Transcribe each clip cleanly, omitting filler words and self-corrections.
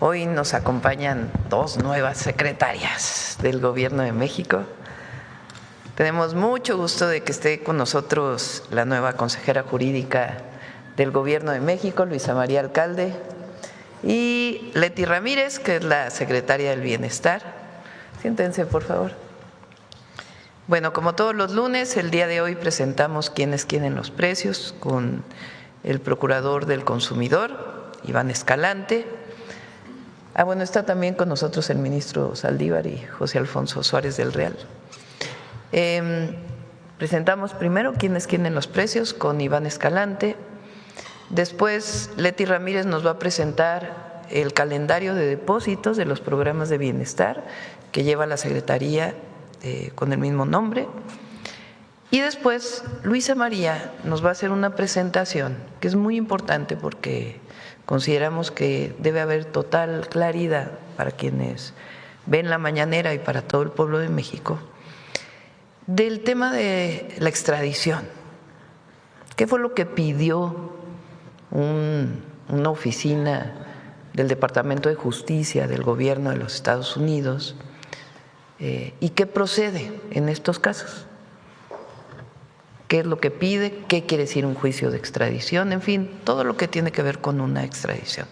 Hoy nos acompañan dos nuevas secretarias del Gobierno de México. Tenemos mucho gusto de que esté con nosotros la nueva consejera jurídica del Gobierno de México, Luisa María Alcalde, y Leti Ramírez, que es la secretaria del Bienestar. Siéntense, por favor. Bueno, como todos los lunes, el día de hoy presentamos quiénes quieren los precios con el Procurador del Consumidor, Iván Escalante. Bueno, está también con nosotros el ministro Saldívar y José Alfonso Suárez del Real. Presentamos primero quiénes quieren los precios con Iván Escalante. Después, Leti Ramírez nos va a presentar el calendario de depósitos de los programas de bienestar que lleva la Secretaría con el mismo nombre. Y después, Luisa María nos va a hacer una presentación que es muy importante porque consideramos que debe haber total claridad para quienes ven la mañanera y para todo el pueblo de México del tema de la extradición. ¿Qué fue lo que pidió una oficina del Departamento de Justicia del Gobierno de los Estados Unidos y qué procede en estos casos? ¿Qué es lo que pide? ¿Qué quiere decir un juicio de extradición? En fin, todo lo que tiene que ver con una extradición.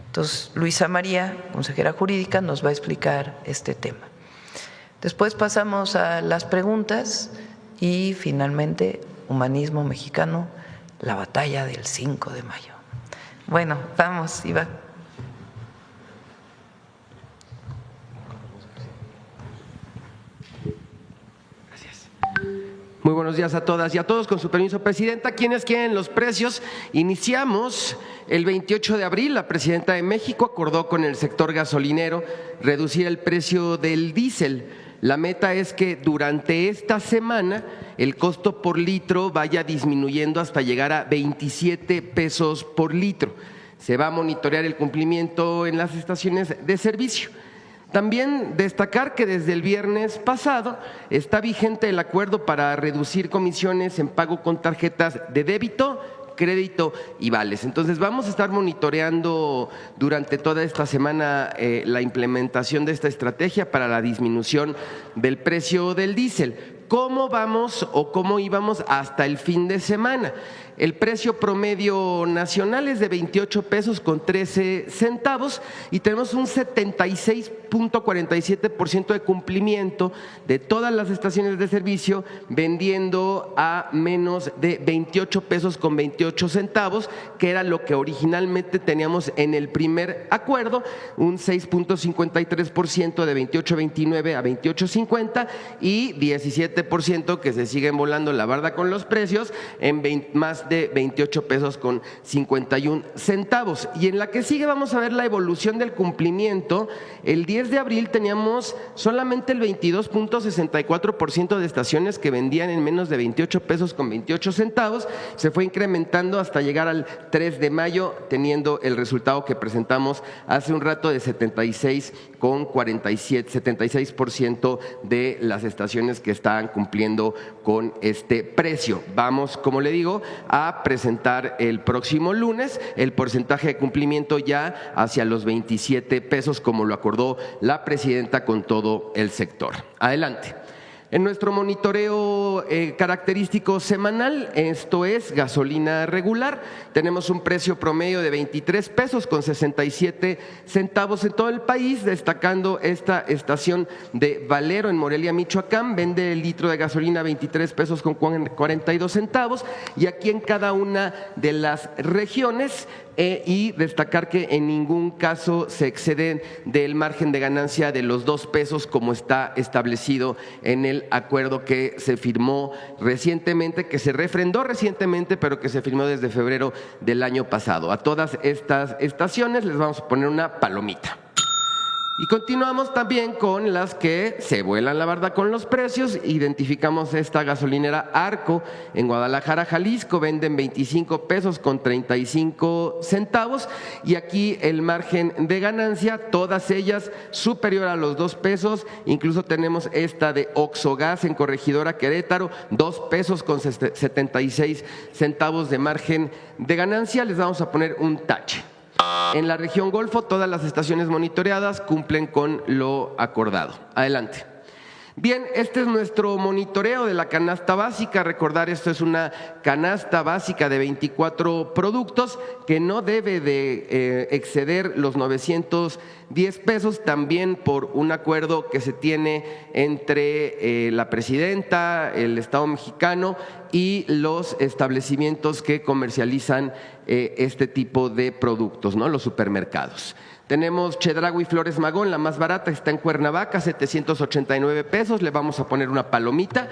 Entonces, Luisa María, consejera jurídica, nos va a explicar este tema. Después pasamos a las preguntas y finalmente, Humanismo Mexicano, la batalla del 5 de mayo. Bueno, vamos, Iván. Muy buenos días a todas y a todos. Con su permiso, Presidenta, ¿quiénes quieren los precios? Iniciamos el 28 de abril. La Presidenta de México acordó con el sector gasolinero reducir el precio del diésel. La meta es que durante esta semana el costo por litro vaya disminuyendo hasta llegar a 27 pesos por litro. Se va a monitorear el cumplimiento en las estaciones de servicio. También destacar que desde el viernes pasado está vigente el acuerdo para reducir comisiones en pago con tarjetas de débito, crédito y vales. Entonces vamos a estar monitoreando durante toda esta semana la implementación de esta estrategia para la disminución del precio del diésel. ¿Cómo vamos o cómo íbamos hasta el fin de semana? El precio promedio nacional es de 28 pesos con 13 centavos y tenemos un 76.47% de cumplimiento de todas las estaciones de servicio vendiendo a menos de 28 pesos con 28 centavos, que era lo que originalmente teníamos en el primer acuerdo, un 6.53% de 28.29 a 28.50 y 17% que se siguen volando la barda con los precios en más de 28 pesos con 51 centavos. Y en la que sigue vamos a ver la evolución del cumplimiento. El 10 de abril teníamos solamente el 22.64% de estaciones que vendían en menos de 28 pesos con 28 centavos. Se fue incrementando hasta llegar al 3 de mayo, teniendo el resultado que presentamos hace un rato de 76% de las estaciones que estaban cumpliendo con este precio. Vamos, como le digo, a presentar el próximo lunes el porcentaje de cumplimiento ya hacia los 27 pesos, como lo acordó la Presidenta con todo el sector. Adelante. En nuestro monitoreo característico semanal, esto es gasolina regular, tenemos un precio promedio de 23 pesos con 67 centavos en todo el país, destacando esta estación de Valero en Morelia, Michoacán, vende el litro de gasolina 23 pesos con 42 centavos y aquí en cada una de las regiones y destacar que en ningún caso se exceden del margen de ganancia de los 2 pesos como está establecido en el acuerdo que se firmó recientemente, que se refrendó recientemente, pero que se firmó desde febrero del año pasado. A todas estas estaciones les vamos a poner una palomita. Y continuamos también con las que se vuelan la barda con los precios. Identificamos esta gasolinera Arco en Guadalajara, Jalisco, venden 25 pesos con 35 centavos y aquí el margen de ganancia, todas ellas superior a los 2 pesos, incluso tenemos esta de Oxogas en Corregidora Querétaro, 2 pesos con 76 centavos de margen de ganancia. Les vamos a poner un tache. En la región Golfo, todas las estaciones monitoreadas cumplen con lo acordado. Adelante. Bien, este es nuestro monitoreo de la canasta básica. Recordar, esto es una canasta básica de 24 productos que no debe de exceder los 910 pesos, también por un acuerdo que se tiene entre la presidenta, el Estado mexicano y los establecimientos que comercializan este tipo de productos, ¿no? Los supermercados. Tenemos Chedraui Flores Magón, la más barata, está en Cuernavaca, 789 pesos, le vamos a poner una palomita.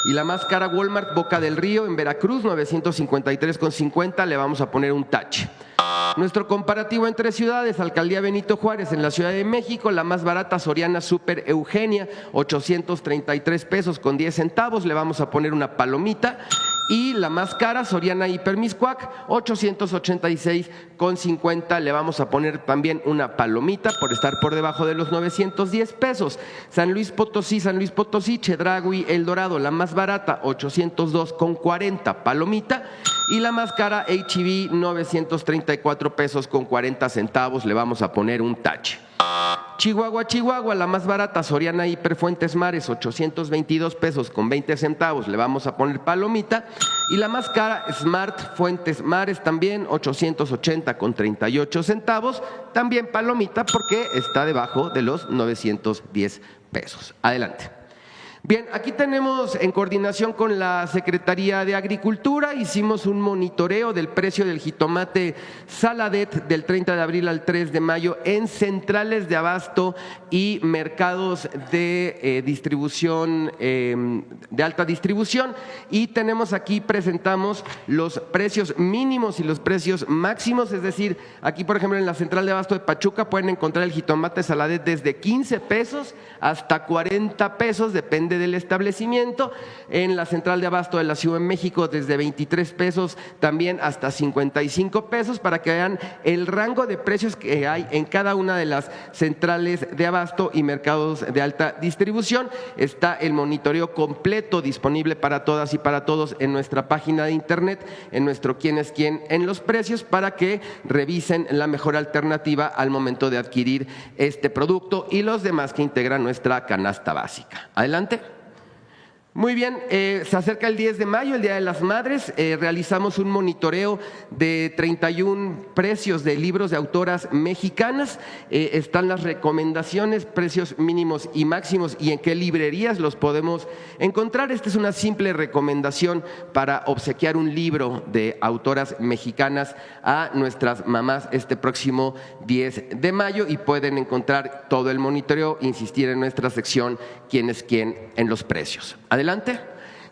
Y la más cara, Walmart Boca del Río, en Veracruz, 953,50, le vamos a poner un tache. Nuestro comparativo entre ciudades, Alcaldía Benito Juárez en la Ciudad de México, la más barata, Soriana Super Eugenia, 833 pesos con 10 centavos, le vamos a poner una palomita. Y la más cara, Soriana Hiper Mixcoac, 886,50, le vamos a poner también una palomita por estar por debajo de los 910 pesos. San Luis Potosí, Chedraui El Dorado, la más barata, 802,40, palomita. Y la más cara, H-E-B, 934 pesos con 40 centavos, le vamos a poner un tache. Chihuahua, la más barata, Soriana Hiper Fuentes Mares, 822 pesos con 20 centavos, le vamos a poner palomita. Y la más cara, Smart Fuentes Mares, también 880 con 38 centavos, también palomita porque está debajo de los 910 pesos. Adelante. Bien, aquí tenemos, en coordinación con la Secretaría de Agricultura, hicimos un monitoreo del precio del jitomate Saladet del 30 de abril al 3 de mayo en centrales de abasto y mercados de distribución, de alta distribución, y tenemos aquí, presentamos los precios mínimos y los precios máximos, es decir, aquí por ejemplo en la central de abasto de Pachuca pueden encontrar el jitomate Saladet desde 15 pesos hasta 40 pesos, depende del establecimiento. En la central de abasto de la Ciudad de México desde 23 pesos también hasta 55 pesos, para que vean el rango de precios que hay en cada una de las centrales de abasto y mercados de alta distribución. Está el monitoreo completo disponible para todas y para todos en nuestra página de internet, en nuestro quién es quién en los precios, para que revisen la mejor alternativa al momento de adquirir este producto y los demás que integran nuestra canasta básica. Adelante. Muy bien, se acerca el 10 de mayo, el Día de las Madres. Realizamos un monitoreo de 31 precios de libros de autoras mexicanas. Están las recomendaciones, precios mínimos y máximos y en qué librerías los podemos encontrar. Esta es una simple recomendación para obsequiar un libro de autoras mexicanas a nuestras mamás este próximo 10 de mayo y pueden encontrar todo el monitoreo, insistir en nuestra sección quién es quién en los precios. Adelante.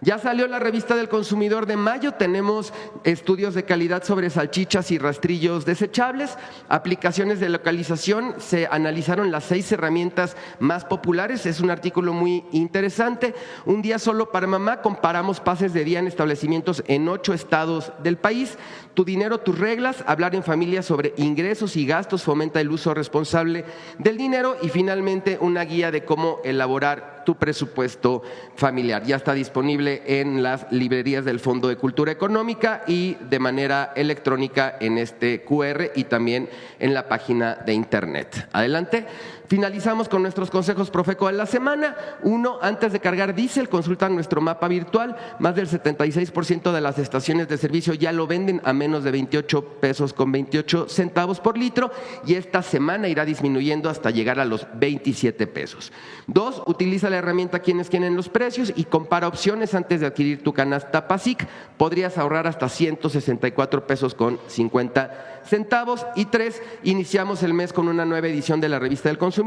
Ya salió la revista del consumidor de mayo, tenemos estudios de calidad sobre salchichas y rastrillos desechables, aplicaciones de localización, se analizaron las 6 herramientas más populares, es un artículo muy interesante. Un día solo para mamá, comparamos pases de día en establecimientos en 8 estados del país. Tu dinero, tus reglas, hablar en familia sobre ingresos y gastos, fomenta el uso responsable del dinero y finalmente una guía de cómo elaborar tu presupuesto familiar. Ya está disponible en las librerías del Fondo de Cultura Económica y de manera electrónica en este QR y también en la página de internet. Adelante. Finalizamos con nuestros consejos Profeco de la semana. 1, antes de cargar diésel, consulta nuestro mapa virtual. Más del 76% de las estaciones de servicio ya lo venden a menos de 28 pesos con 28 centavos por litro y esta semana irá disminuyendo hasta llegar a los 27 pesos. 2, utiliza la herramienta quién es quién en los precios y compara opciones antes de adquirir tu canasta PASIC. Podrías ahorrar hasta 164 pesos con 50 centavos. Y 3, iniciamos el mes con una nueva edición de la revista del consumidor.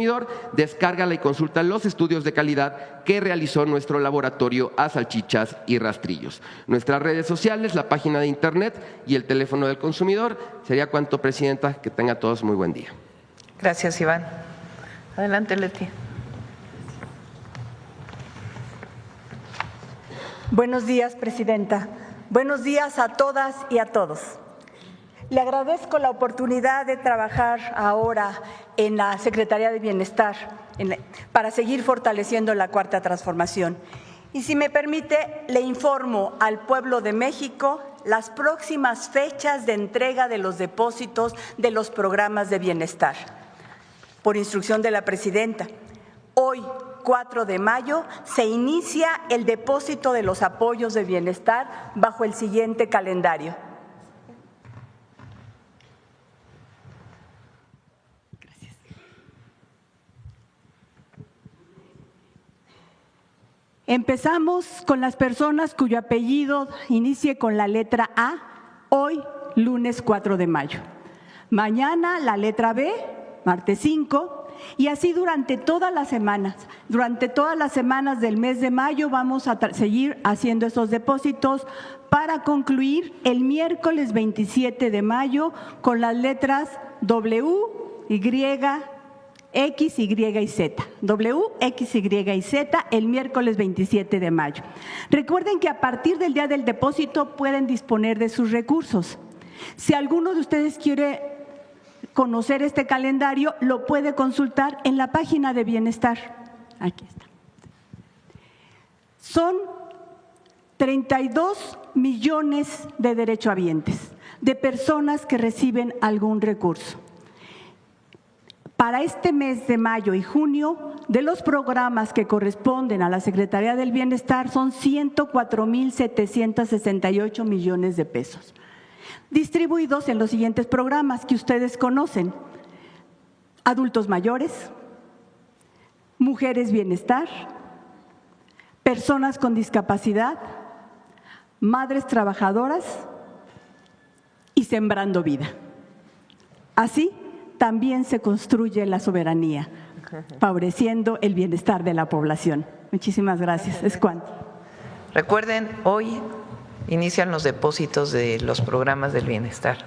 Descárgala y consulta los estudios de calidad que realizó nuestro laboratorio a salchichas y rastrillos. Nuestras redes sociales, la página de internet y el teléfono del consumidor. Sería cuanto, Presidenta. Que tenga todos muy buen día. Gracias, Iván. Adelante, Leti. Buenos días, Presidenta. Buenos días a todas y a todos. Le agradezco la oportunidad de trabajar ahora en la Secretaría de Bienestar para seguir fortaleciendo la Cuarta Transformación. Y si me permite, le informo al pueblo de México las próximas fechas de entrega de los depósitos de los programas de bienestar. Por instrucción de la presidenta, hoy, 4 de mayo, se inicia el depósito de los apoyos de bienestar bajo el siguiente calendario. Empezamos con las personas cuyo apellido inicie con la letra A, hoy, lunes 4 de mayo. Mañana la letra B, martes 5, y así durante todas las semanas. Durante todas las semanas del mes de mayo vamos a seguir haciendo esos depósitos para concluir el miércoles 27 de mayo con las letras W, Y, X, Y y Z. W, X, Y y Z el miércoles 27 de mayo. Recuerden que a partir del día del depósito pueden disponer de sus recursos. Si alguno de ustedes quiere conocer este calendario, lo puede consultar en la página de Bienestar. Aquí está. Son 32 millones de derechohabientes, de personas que reciben algún recurso. Para este mes de mayo y junio, de los programas que corresponden a la Secretaría del Bienestar son 104,768 millones de pesos, distribuidos en los siguientes programas que ustedes conocen: adultos mayores, mujeres bienestar, personas con discapacidad, madres trabajadoras y sembrando vida. Así también se construye la soberanía, favoreciendo el bienestar de la población. Muchísimas gracias. Es cuanto. Recuerden, hoy inician los depósitos de los programas del bienestar.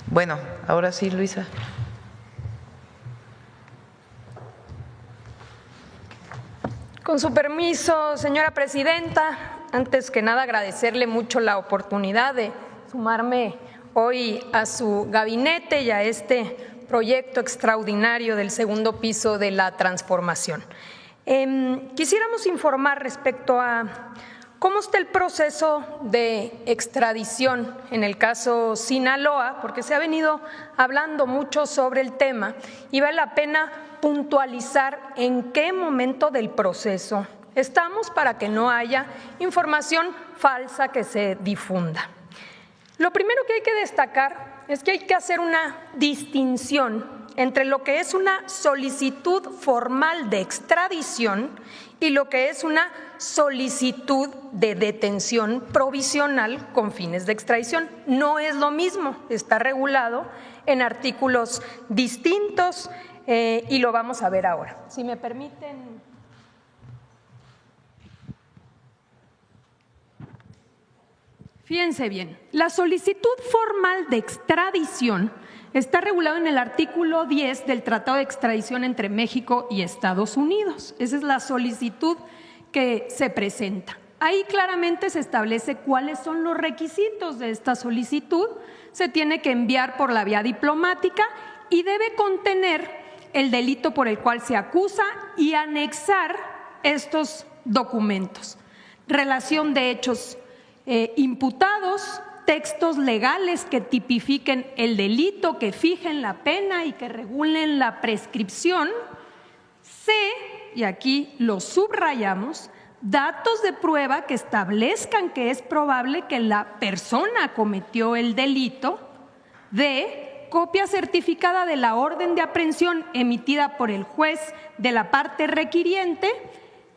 Bueno, ahora sí, Luisa. Con su permiso, señora presidenta, antes que nada agradecerle mucho la oportunidad de sumarme hoy a su gabinete y a este proyecto extraordinario del segundo piso de la transformación. Quisiéramos informar respecto a cómo está el proceso de extradición en el caso Sinaloa, porque se ha venido hablando mucho sobre el tema y vale la pena puntualizar en qué momento del proceso estamos para que no haya información falsa que se difunda. Lo primero que hay que destacar es que hay que hacer una distinción entre lo que es una solicitud formal de extradición y lo que es una solicitud de detención provisional con fines de extradición. No es lo mismo, está regulado en artículos distintos y lo vamos a ver ahora. Si me permiten. Fíjense bien, la solicitud formal de extradición está regulado en el artículo 10 del Tratado de Extradición entre México y Estados Unidos. Esa es la solicitud que se presenta. Ahí claramente se establece cuáles son los requisitos de esta solicitud. Se tiene que enviar por la vía diplomática y debe contener el delito por el cual se acusa y anexar estos documentos. Relación de hechos imputados, textos legales que tipifiquen el delito, que fijen la pena y que regulen la prescripción. C, y aquí lo subrayamos, datos de prueba que establezcan que es probable que la persona cometió el delito. D, copia certificada de la orden de aprehensión emitida por el juez de la parte requiriente,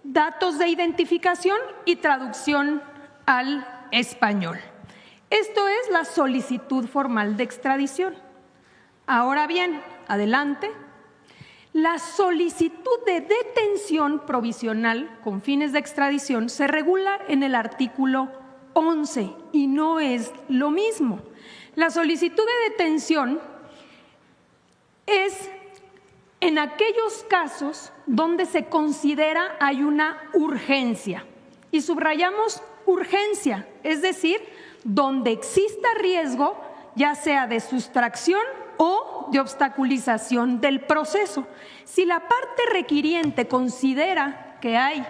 datos de identificación y traducción al español. Esto es la solicitud formal de extradición. Ahora bien, adelante. La solicitud de detención provisional con fines de extradición se regula en el artículo 11 y no es lo mismo. La solicitud de detención es en aquellos casos donde se considera hay una urgencia y subrayamos urgencia, es decir, donde exista riesgo ya sea de sustracción o de obstaculización del proceso. Si la parte requiriente considera que hay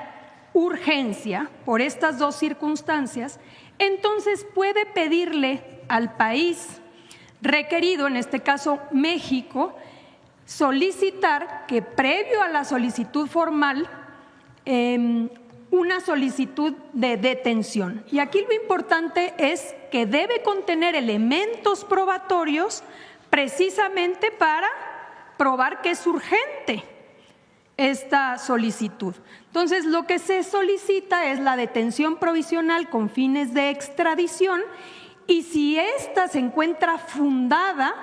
urgencia por estas dos circunstancias, entonces puede pedirle al país requerido, en este caso México, solicitar que previo a la solicitud formal, una solicitud de detención. Y aquí lo importante es que debe contener elementos probatorios precisamente para probar que es urgente esta solicitud. Entonces, lo que se solicita es la detención provisional con fines de extradición, y si ésta se encuentra fundada,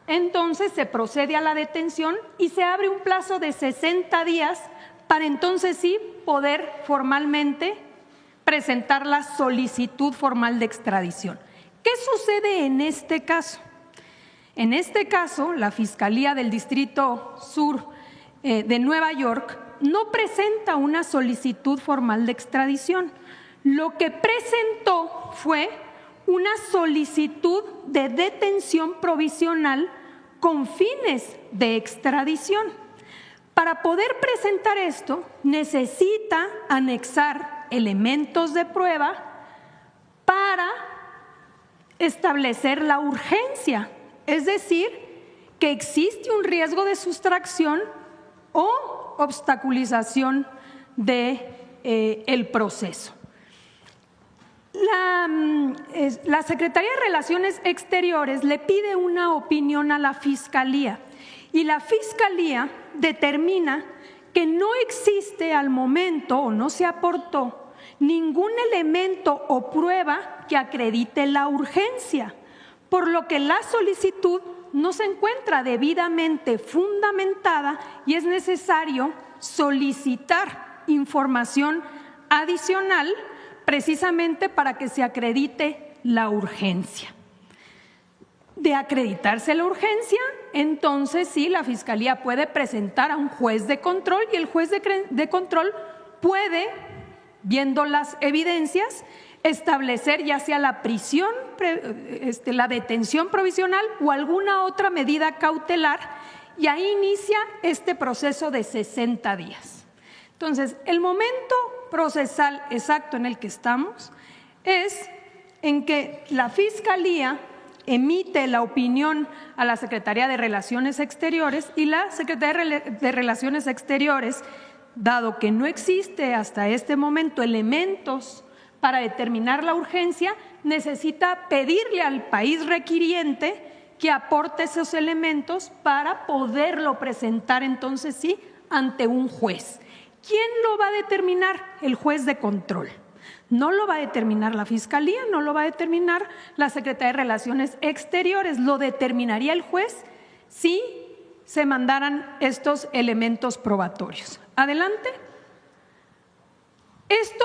entonces se procede a la detención y se abre un plazo de 60 días para entonces sí poder formalmente presentar la solicitud formal de extradición. ¿Qué sucede en este caso? En este caso, la Fiscalía del Distrito Sur de Nueva York no presenta una solicitud formal de extradición. Lo que presentó fue una solicitud de detención provisional con fines de extradición. Para poder presentar esto, necesita anexar elementos de prueba para establecer la urgencia, es decir, que existe un riesgo de sustracción o obstaculización del proceso. La Secretaría de Relaciones Exteriores le pide una opinión a la Fiscalía y la Fiscalía determina que no existe al momento o no se aportó ningún elemento o prueba que acredite la urgencia, por lo que la solicitud no se encuentra debidamente fundamentada y es necesario solicitar información adicional precisamente para que se acredite la urgencia. De acreditarse la urgencia, entonces sí, la Fiscalía puede presentar a un juez de control y el juez de control puede, viendo las evidencias, establecer ya sea la prisión, la detención provisional o alguna otra medida cautelar, y ahí inicia este proceso de 60 días. Entonces, el momento procesal exacto en el que estamos es en que la Fiscalía emite la opinión a la Secretaría de Relaciones Exteriores y la Secretaría de Relaciones Exteriores, dado que no existe hasta este momento elementos para determinar la urgencia, necesita pedirle al país requiriente que aporte esos elementos para poderlo presentar entonces sí ante un juez. ¿Quién lo va a determinar? El juez de control. No lo va a determinar la Fiscalía, no lo va a determinar la Secretaría de Relaciones Exteriores, lo determinaría el juez si se mandaran estos elementos probatorios. Adelante. Esto,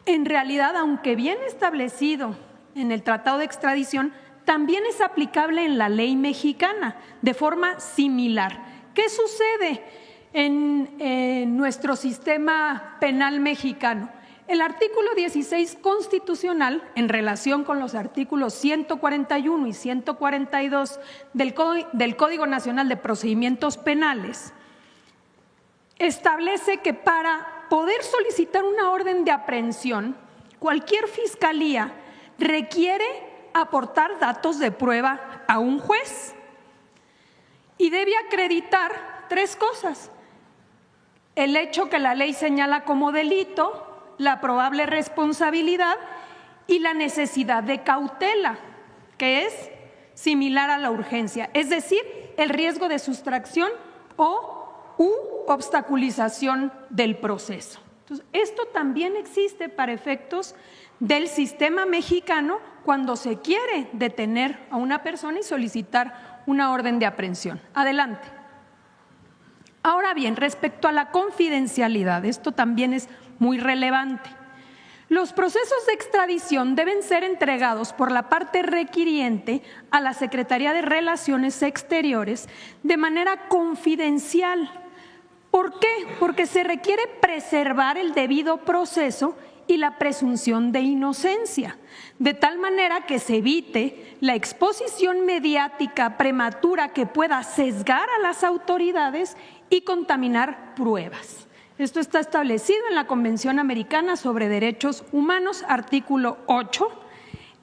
en realidad, aunque bien establecido en el Tratado de Extradición, también es aplicable en la ley mexicana de forma similar. ¿Qué sucede en nuestro sistema penal mexicano? El artículo 16 constitucional, en relación con los artículos 141 y 142 del Código Nacional de Procedimientos Penales, establece que para poder solicitar una orden de aprehensión, cualquier fiscalía requiere aportar datos de prueba a un juez y debe acreditar 3 cosas: el hecho que la ley señala como delito, la probable responsabilidad y la necesidad de cautela, que es similar a la urgencia, es decir, el riesgo de sustracción u obstaculización del proceso. Entonces, esto también existe para efectos del sistema mexicano cuando se quiere detener a una persona y solicitar una orden de aprehensión. Adelante. Ahora bien, respecto a la confidencialidad, esto también es muy relevante. Los procesos de extradición deben ser entregados por la parte requiriente a la Secretaría de Relaciones Exteriores de manera confidencial. ¿Por qué? Porque se requiere preservar el debido proceso y la presunción de inocencia, de tal manera que se evite la exposición mediática prematura que pueda sesgar a las autoridades y contaminar pruebas. Esto está establecido en la Convención Americana sobre Derechos Humanos, artículo 8.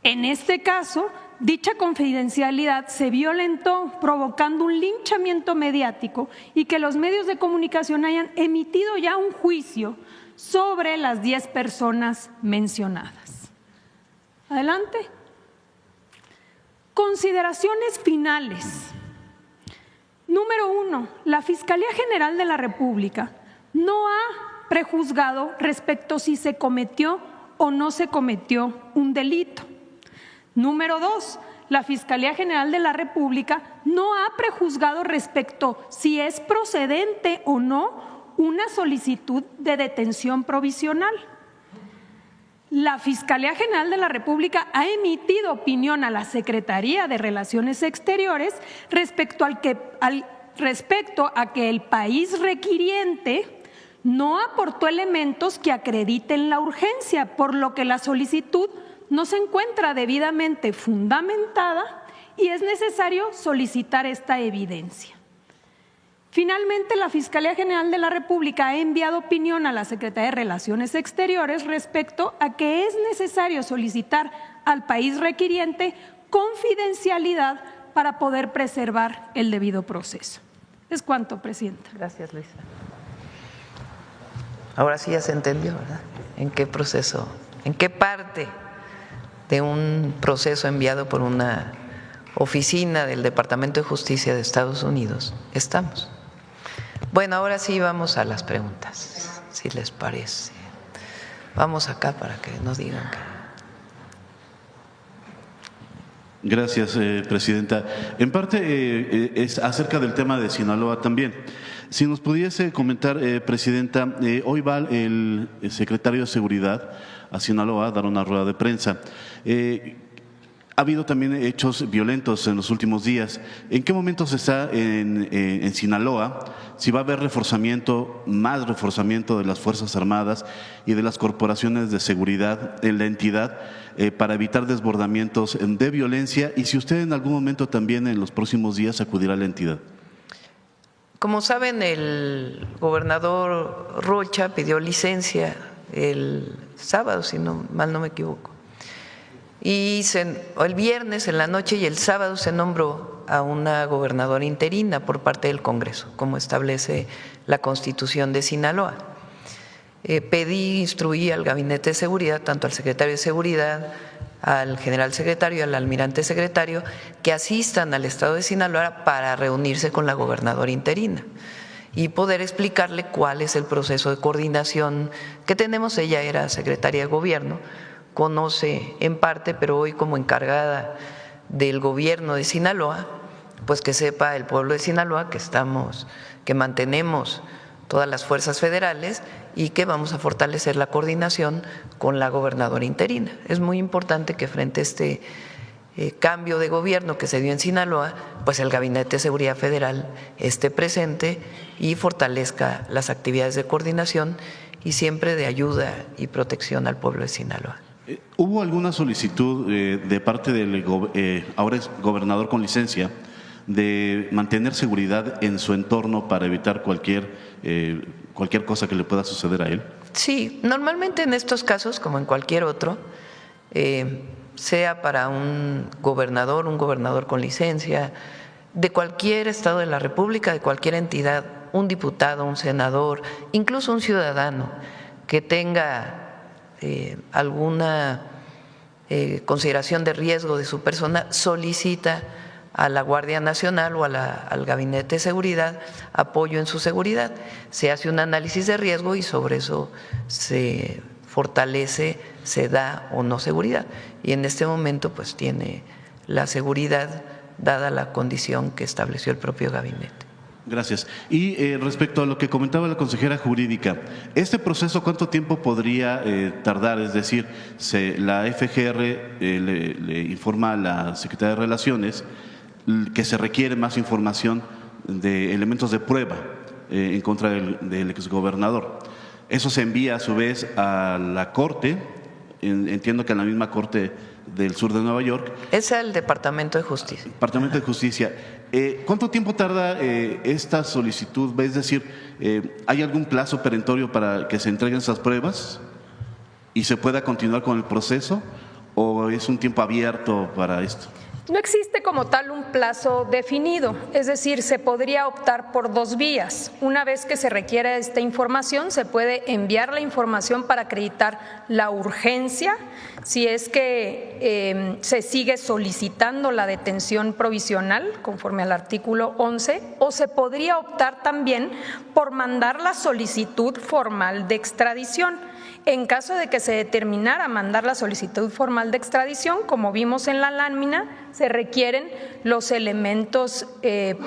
En este caso, dicha confidencialidad se violentó, provocando un linchamiento mediático y que los medios de comunicación hayan emitido ya un juicio sobre las 10 personas mencionadas. Adelante. Consideraciones finales. Número 1. La Fiscalía General de la República no ha prejuzgado respecto si se cometió o no se cometió un delito. Número 2. La Fiscalía General de la República no ha prejuzgado respecto si es procedente o no una solicitud de detención provisional. La Fiscalía General de la República ha emitido opinión a la Secretaría de Relaciones Exteriores respecto a que el país requiriente no aportó elementos que acrediten la urgencia, por lo que la solicitud no se encuentra debidamente fundamentada y es necesario solicitar esta evidencia. Finalmente, la Fiscalía General de la República ha enviado opinión a la Secretaría de Relaciones Exteriores respecto a que es necesario solicitar al país requiriente confidencialidad para poder preservar el debido proceso. Es cuanto, Presidenta. Gracias, Luisa. Ahora sí ya se entendió, ¿verdad? ¿En qué proceso, en qué parte de un proceso enviado por una oficina del Departamento de Justicia de Estados Unidos estamos? Bueno, ahora sí vamos a las preguntas, si les parece. Vamos acá para que nos digan qué. Gracias, Presidenta. En parte es acerca del tema de Sinaloa también. Si nos pudiese comentar, Presidenta, hoy va el secretario de Seguridad a Sinaloa a dar una rueda de prensa. Ha habido también hechos violentos en los últimos días. ¿En qué momento se está en Sinaloa? Si va a haber más reforzamiento de las Fuerzas Armadas y de las corporaciones de seguridad en la entidad para evitar desbordamientos de violencia, y si usted en algún momento también en los próximos días acudirá a la entidad. Como saben, el gobernador Rocha pidió licencia el sábado, si mal no me equivoco. Y el viernes en la noche y el sábado se nombró a una gobernadora interina por parte del Congreso, como establece la Constitución de Sinaloa. Instruí al Gabinete de Seguridad, tanto al secretario de Seguridad, al general secretario y al almirante secretario, que asistan al estado de Sinaloa para reunirse con la gobernadora interina y poder explicarle cuál es el proceso de coordinación que tenemos. Ella era secretaria de Gobierno, conoce en parte, pero hoy como encargada del gobierno de Sinaloa, pues que sepa el pueblo de Sinaloa que mantenemos todas las fuerzas federales y que vamos a fortalecer la coordinación con la gobernadora interina. Es muy importante que frente a este cambio de gobierno que se dio en Sinaloa, pues el Gabinete de Seguridad Federal esté presente y fortalezca las actividades de coordinación y siempre de ayuda y protección al pueblo de Sinaloa. ¿Hubo alguna solicitud de parte del ahora es gobernador con licencia de mantener seguridad en su entorno para evitar cualquier cosa que le pueda suceder a él? Sí, normalmente en estos casos, como en cualquier otro, sea para un gobernador con licencia, de cualquier estado de la República, de cualquier entidad, un diputado, un senador, incluso un ciudadano que tenga alguna consideración de riesgo de su persona, solicita a la Guardia Nacional o al Gabinete de Seguridad apoyo en su seguridad. Se hace un análisis de riesgo y sobre eso se fortalece, se da o no seguridad. Y en este momento pues tiene la seguridad dada la condición que estableció el propio gabinete. Gracias. Y respecto a lo que comentaba la consejera jurídica, ¿este proceso cuánto tiempo podría tardar? Es decir, la FGR le informa a la Secretaría de Relaciones que se requiere más información de elementos de prueba en contra del exgobernador. Eso se envía a su vez a la Corte. Entiendo que en la misma Corte del sur de Nueva York. Es el Departamento de Justicia. Departamento de Justicia. ¿Cuánto tiempo tarda esta solicitud? Es decir, ¿hay algún plazo perentorio para que se entreguen esas pruebas y se pueda continuar con el proceso? ¿O es un tiempo abierto para esto? No existe como tal un plazo definido, es decir, se podría optar por dos vías. Una vez que se requiera esta información, se puede enviar la información para acreditar la urgencia, si es que se sigue solicitando la detención provisional conforme al artículo 11, o se podría optar también por mandar la solicitud formal de extradición. En caso de que se determinara mandar la solicitud formal de extradición, como vimos en la lámina, se requieren los elementos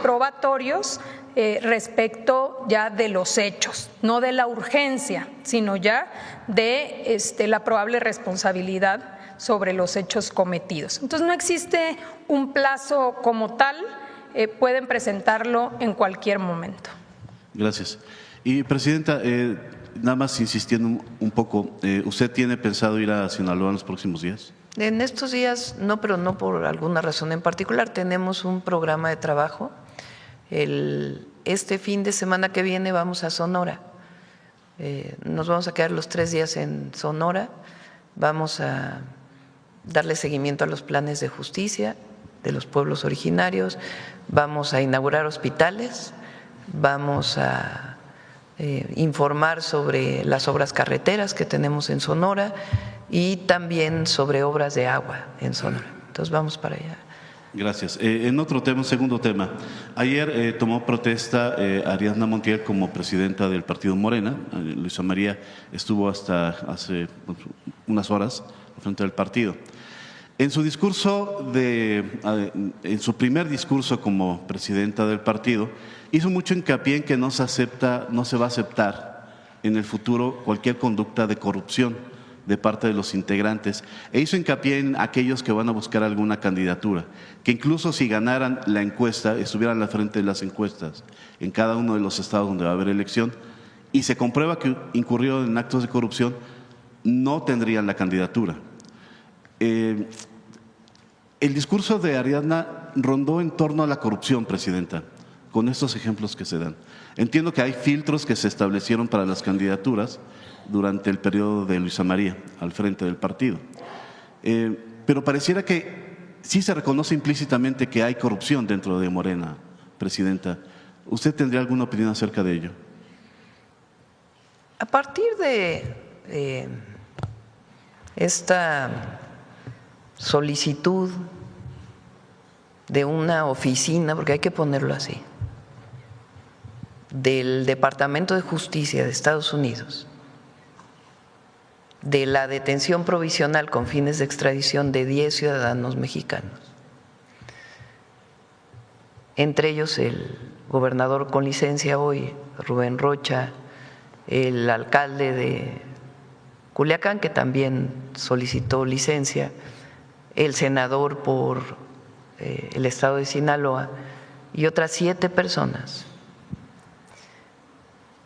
probatorios respecto ya de los hechos, no de la urgencia, sino ya de la probable responsabilidad sobre los hechos cometidos. Entonces, no existe un plazo como tal, pueden presentarlo en cualquier momento. Gracias. Y, Presidenta, nada más insistiendo un poco, ¿usted tiene pensado ir a Sinaloa en los próximos días? En estos días no, pero no por alguna razón en particular. Tenemos un programa de trabajo. Este fin de semana que viene vamos a Sonora. Nos vamos a quedar los 3 días en Sonora. Vamos a darle seguimiento a los planes de justicia de los pueblos originarios. Vamos a inaugurar hospitales. Vamos a informar sobre las obras carreteras que tenemos en Sonora y también sobre obras de agua en Sonora. Entonces vamos para allá. Gracias. En otro tema, un segundo tema. Ayer tomó protesta Ariadna Montiel como presidenta del partido Morena. Luisa María estuvo hasta hace unas horas frente al partido. En su discurso, en su primer discurso como presidenta del partido, hizo mucho hincapié en que no se va a aceptar en el futuro cualquier conducta de corrupción de parte de los integrantes, e hizo hincapié en aquellos que van a buscar alguna candidatura, que incluso si ganaran la encuesta, estuvieran al frente de las encuestas en cada uno de los estados donde va a haber elección, y se comprueba que incurrieron en actos de corrupción, no tendrían la candidatura. El discurso de Ariadna rondó en torno a la corrupción, Presidenta, con estos ejemplos que se dan. Entiendo que hay filtros que se establecieron para las candidaturas durante el periodo de Luisa María al frente del partido, pero pareciera que sí se reconoce implícitamente que hay corrupción dentro de Morena, Presidenta. ¿Usted tendría alguna opinión acerca de ello? A partir de esta solicitud de una oficina, porque hay que ponerlo así, del Departamento de Justicia de Estados Unidos, de la detención provisional con fines de extradición de 10 ciudadanos mexicanos, entre ellos el gobernador con licencia hoy, Rubén Rocha, el alcalde de Culiacán, que también solicitó licencia, el senador por el estado de Sinaloa y otras 7 personas.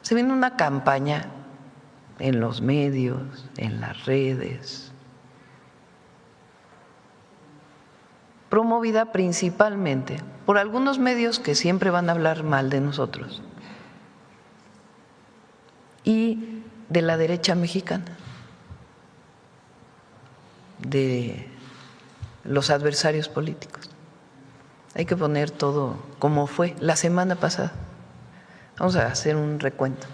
Se viene una campaña en los medios, en las redes, promovida principalmente por algunos medios que siempre van a hablar mal de nosotros y de la derecha mexicana, de los adversarios políticos. Hay que poner todo como fue la semana pasada. Vamos a hacer un recuento.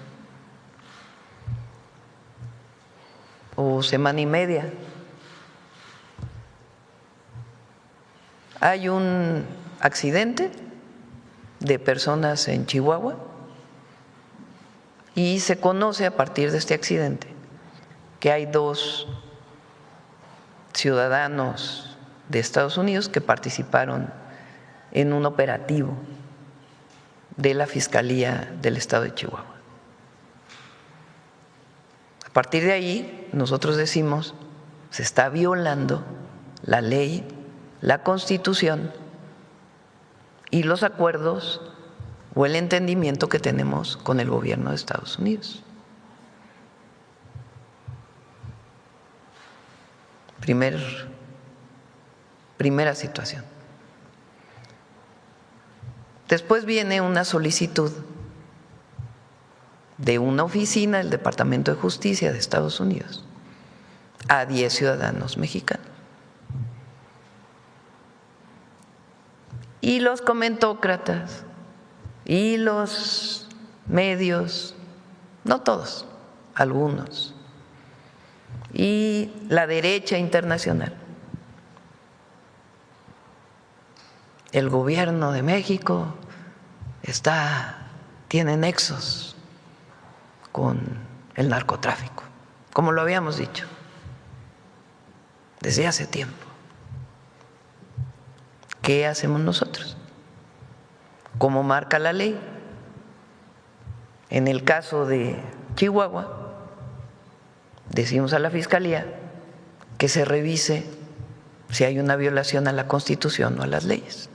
O semana y media. Hay un accidente de personas en Chihuahua y se conoce a partir de este accidente que hay 2 ciudadanos de Estados Unidos que participaron en un operativo de la Fiscalía del Estado de Chihuahua. A partir de ahí, nosotros decimos, se está violando la ley, la Constitución y los acuerdos o el entendimiento que tenemos con el gobierno de Estados Unidos. Primer primera situación. Después viene una solicitud de una oficina del Departamento de Justicia de Estados Unidos a 10 ciudadanos mexicanos. Y los comentócratas y los medios, no todos, algunos, y la derecha internacional, el gobierno de México tiene nexos con el narcotráfico, como lo habíamos dicho desde hace tiempo. ¿Qué hacemos nosotros? ¿Cómo marca la ley? En el caso de Chihuahua, decimos a la Fiscalía que se revise si hay una violación a la Constitución o a las leyes.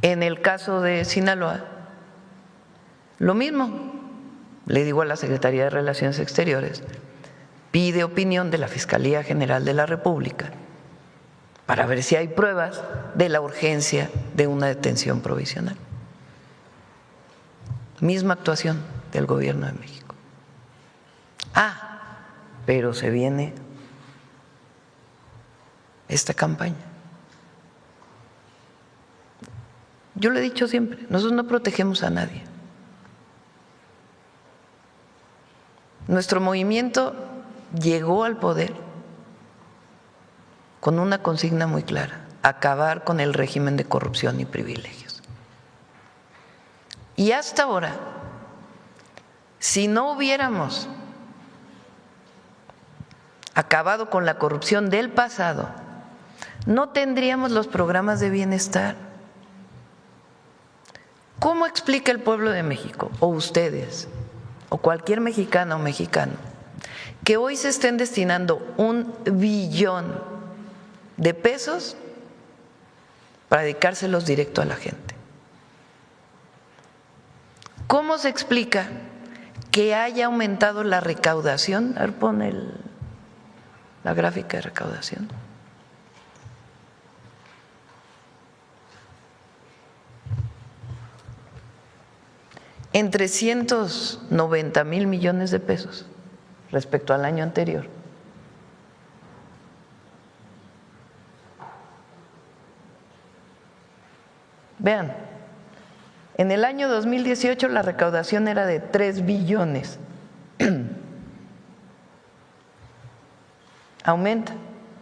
En el caso de Sinaloa, lo mismo. Le digo a la Secretaría de Relaciones Exteriores, pide opinión de la Fiscalía General de la República para ver si hay pruebas de la urgencia de una detención provisional. Misma actuación del Gobierno de México. Pero se viene esta campaña. Yo lo he dicho siempre, nosotros no protegemos a nadie. Nuestro movimiento llegó al poder con una consigna muy clara: acabar con el régimen de corrupción y privilegios. Y hasta ahora, si no hubiéramos acabado con la corrupción del pasado, no tendríamos los programas de bienestar. ¿Cómo explica el pueblo de México, o ustedes, o cualquier mexicana o mexicano, que hoy se estén destinando 1 billón de pesos para dedicárselos directo a la gente? ¿Cómo se explica que haya aumentado la recaudación? A ver, pon la gráfica de recaudación. En 390,000 millones de pesos respecto al año anterior. Vean, en el año 2018 la recaudación era de 3 billones. Aumenta,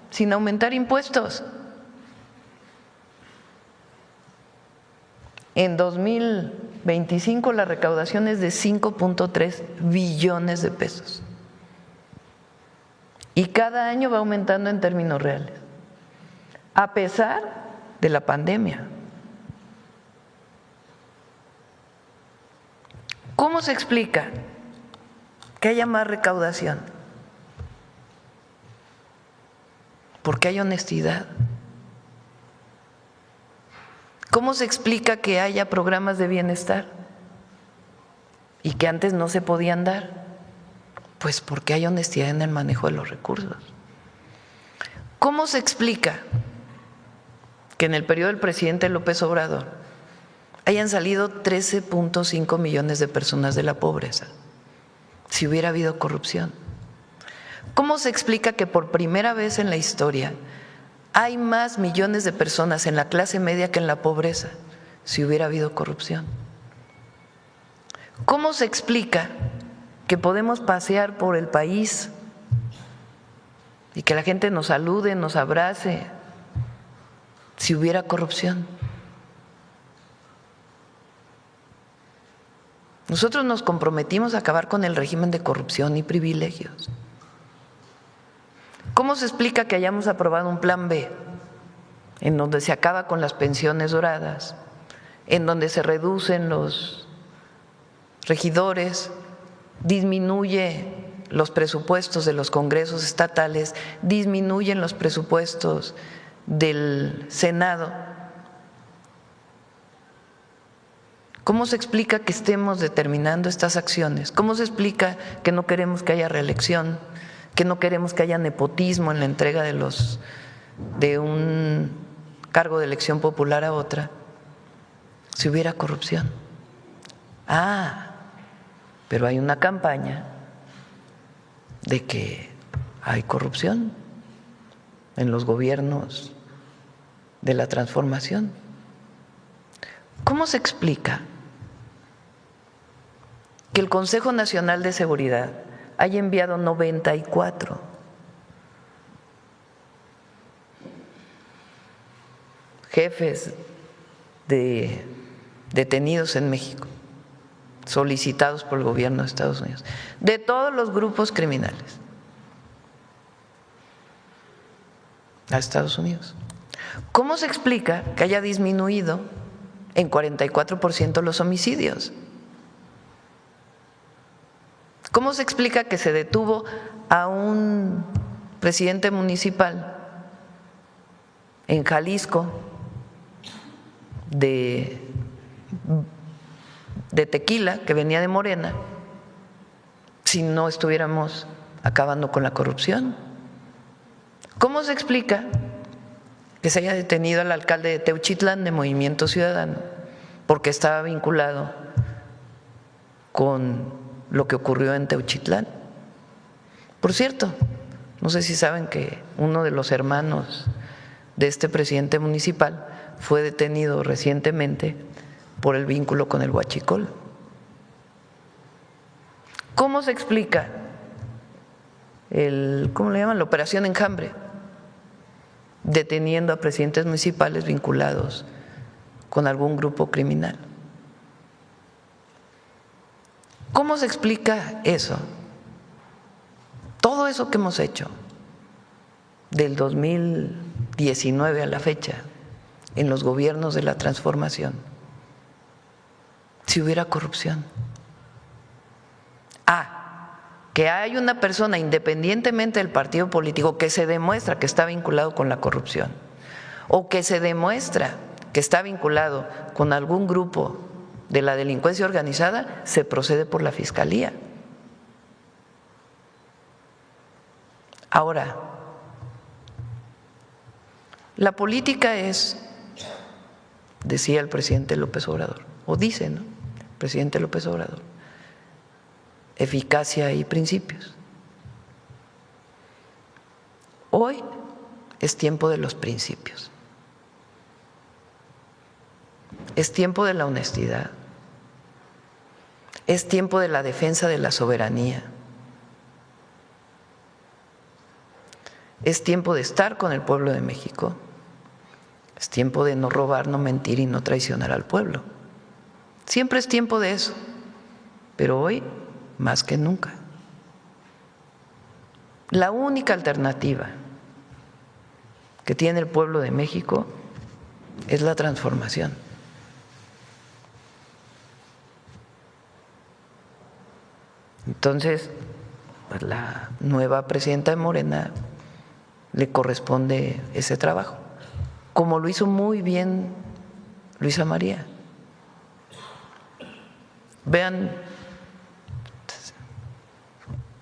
sin aumentar impuestos. En 2025 la recaudación es de 5.3 billones de pesos. Y cada año va aumentando en términos reales, a pesar de la pandemia. ¿Cómo se explica que haya más recaudación? Porque hay honestidad. ¿Cómo se explica que haya programas de bienestar y que antes no se podían dar? Pues porque hay honestidad en el manejo de los recursos. ¿Cómo se explica que en el periodo del presidente López Obrador hayan salido 13.5 millones de personas de la pobreza si hubiera habido corrupción? ¿Cómo se explica que por primera vez en la historia hay más millones de personas en la clase media que en la pobreza si hubiera habido corrupción? ¿Cómo se explica que podemos pasear por el país y que la gente nos salude, nos abrace si hubiera corrupción? Nosotros nos comprometimos a acabar con el régimen de corrupción y privilegios. ¿Cómo se explica que hayamos aprobado un plan B en donde se acaba con las pensiones doradas, en donde se reducen los regidores, disminuye los presupuestos de los congresos estatales, disminuyen los presupuestos del Senado? ¿Cómo se explica que estemos determinando estas acciones? ¿Cómo se explica que no queremos que haya reelección, que no queremos que haya nepotismo en la entrega de los de un cargo de elección popular a otra si hubiera corrupción. Pero hay una campaña de que hay corrupción en los gobiernos de la transformación. ¿Cómo se explica que el Consejo Nacional de Seguridad haya enviado 94 jefes de detenidos en México, solicitados por el gobierno de Estados Unidos, de todos los grupos criminales, a Estados Unidos? ¿Cómo se explica que haya disminuido en 44% los homicidios? ¿Cómo se explica que se detuvo a un presidente municipal en Jalisco de Tequila, que venía de Morena, si no estuviéramos acabando con la corrupción? ¿Cómo se explica que se haya detenido al alcalde de Teuchitlán de Movimiento Ciudadano porque estaba vinculado con lo que ocurrió en Teuchitlán? Por cierto, no sé si saben que uno de los hermanos de este presidente municipal fue detenido recientemente por el vínculo con el huachicol. ¿Cómo se explica ¿cómo le llaman? La operación Enjambre, deteniendo a presidentes municipales vinculados con algún grupo criminal? ¿Cómo se explica eso? Todo eso que hemos hecho del 2019 a la fecha en los gobiernos de la transformación, si hubiera corrupción. Que hay una persona, independientemente del partido político, que se demuestra que está vinculado con la corrupción o que se demuestra que está vinculado con algún grupo de la delincuencia organizada, se procede por la Fiscalía. Ahora, la política es, decía el presidente López Obrador, o dice, ¿no?, el presidente López Obrador, eficacia y principios. Hoy es tiempo de los principios, es tiempo de la honestidad, es tiempo de la defensa de la soberanía, es tiempo de estar con el pueblo de México, es tiempo de no robar, no mentir y no traicionar al pueblo. Siempre es tiempo de eso, pero hoy más que nunca. La única alternativa que tiene el pueblo de México es la transformación. Entonces, pues la nueva presidenta de Morena le corresponde ese trabajo, como lo hizo muy bien Luisa María. Vean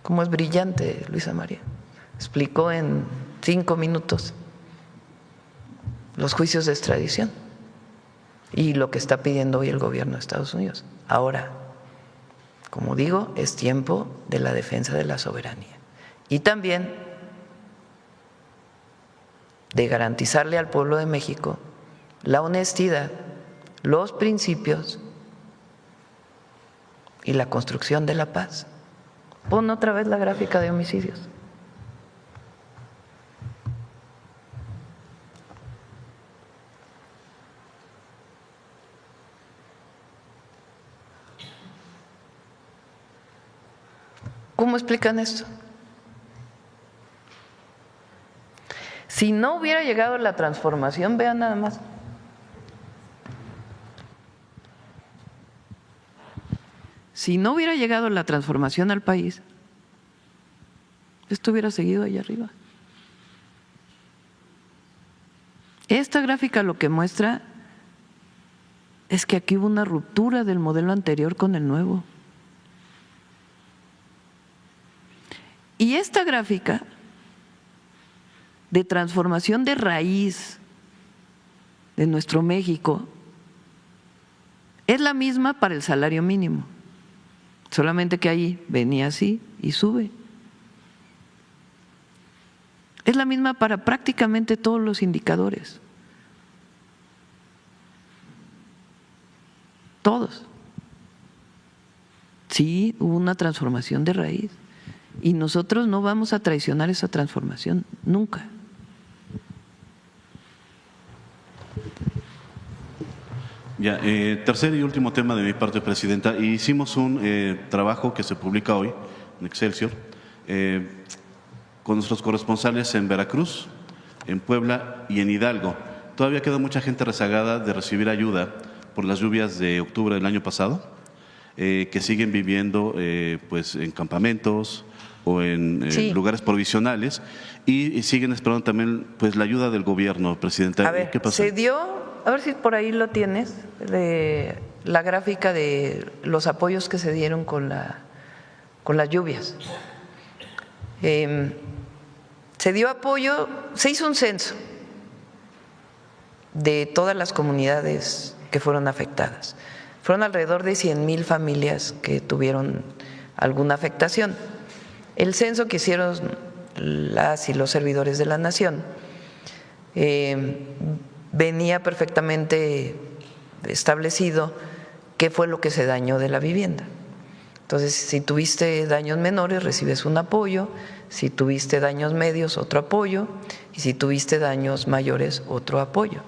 cómo es brillante Luisa María. Explicó en 5 minutos los juicios de extradición y lo que está pidiendo hoy el gobierno de Estados Unidos. Ahora, como digo, es tiempo de la defensa de la soberanía y también de garantizarle al pueblo de México la honestidad, los principios y la construcción de la paz. Pon otra vez la gráfica de homicidios. ¿Cómo explican esto? Si no hubiera llegado la transformación, vean nada más. Si no hubiera llegado la transformación al país, esto hubiera seguido allá arriba. Esta gráfica lo que muestra es que aquí hubo una ruptura del modelo anterior con el nuevo. Y esta gráfica de transformación de raíz de nuestro México es la misma para el salario mínimo, solamente que ahí venía así y sube. Es la misma para prácticamente todos los indicadores, todos. Sí, hubo una transformación de raíz y nosotros no vamos a traicionar esa transformación nunca. Ya, tercer y último tema de mi parte, Presidenta. Hicimos un trabajo que se publica hoy en Excelsior con nuestros corresponsales en Veracruz, en Puebla y en Hidalgo. Todavía queda mucha gente rezagada de recibir ayuda por las lluvias de octubre del año pasado, que siguen viviendo pues en campamentos o en lugares provisionales y siguen esperando también pues la ayuda del gobierno, Presidenta. A ver, ¿qué pasó? se dio, a ver si por ahí lo tienes, de la gráfica de los apoyos que se dieron con las lluvias. Se dio apoyo, se hizo un censo de todas las comunidades que fueron afectadas. Fueron alrededor de 100,000 familias que tuvieron alguna afectación. El censo que hicieron las y los servidores de la Nación venía perfectamente establecido qué fue lo que se dañó de la vivienda. Entonces, si tuviste daños menores, recibes un apoyo, si tuviste daños medios, otro apoyo, y si tuviste daños mayores, otro apoyo.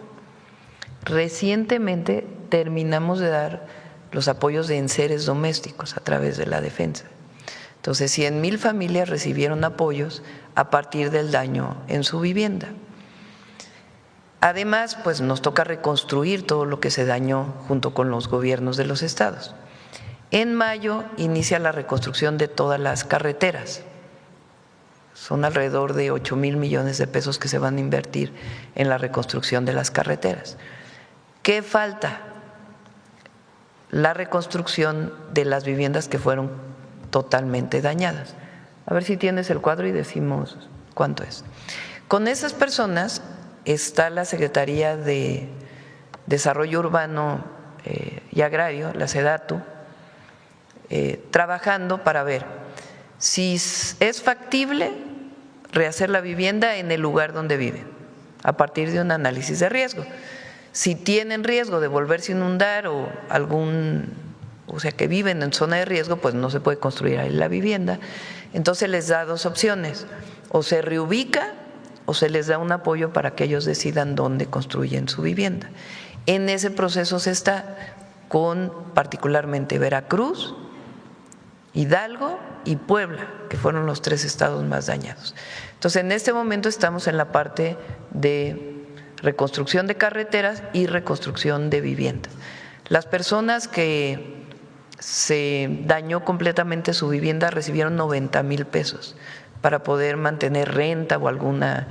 Recientemente terminamos de dar los apoyos de enseres domésticos a través de la defensa. Entonces, 100,000 familias recibieron apoyos a partir del daño en su vivienda. Además, pues nos toca reconstruir todo lo que se dañó junto con los gobiernos de los estados. En mayo inicia la reconstrucción de todas las carreteras. Son alrededor de 8,000 millones de pesos que se van a invertir en la reconstrucción de las carreteras. ¿Qué falta? La reconstrucción de las viviendas que fueron totalmente dañadas. A ver si tienes el cuadro y decimos cuánto es. Con esas personas está la Secretaría de Desarrollo Urbano y Agrario, la SEDATU, trabajando para ver si es factible rehacer la vivienda en el lugar donde viven, a partir de un análisis de riesgo. Si tienen riesgo de volverse a inundar o que viven en zona de riesgo, pues no se puede construir ahí la vivienda. Entonces les da dos opciones, o se reubica o se les da un apoyo para que ellos decidan dónde construyen su vivienda. En ese proceso se está con particularmente Veracruz, Hidalgo y Puebla, que fueron los 3 estados más dañados. Entonces, en este momento estamos en la parte de reconstrucción de carreteras y reconstrucción de viviendas. Las personas que se dañó completamente su vivienda recibieron 90,000 pesos para poder mantener renta o alguna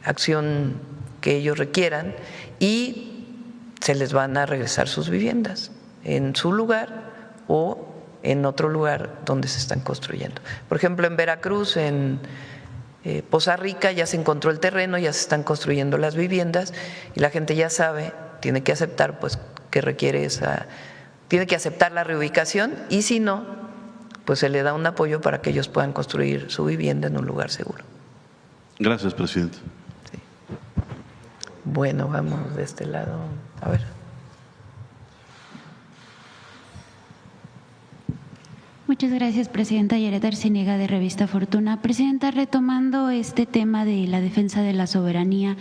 acción que ellos requieran y se les van a regresar sus viviendas en su lugar o en otro lugar donde se están construyendo. Por ejemplo, en Veracruz, en Poza Rica, ya se encontró el terreno, ya se están construyendo las viviendas y la gente ya sabe, tiene que aceptar pues que requiere tiene que aceptar la reubicación y si no, pues se le da un apoyo para que ellos puedan construir su vivienda en un lugar seguro. Gracias, Presidente. Sí. Bueno, vamos de este lado. A ver. Muchas gracias, Presidenta. Yaret Arciniega, de Revista Fortuna. Presidenta, retomando este tema de la defensa de la soberanía,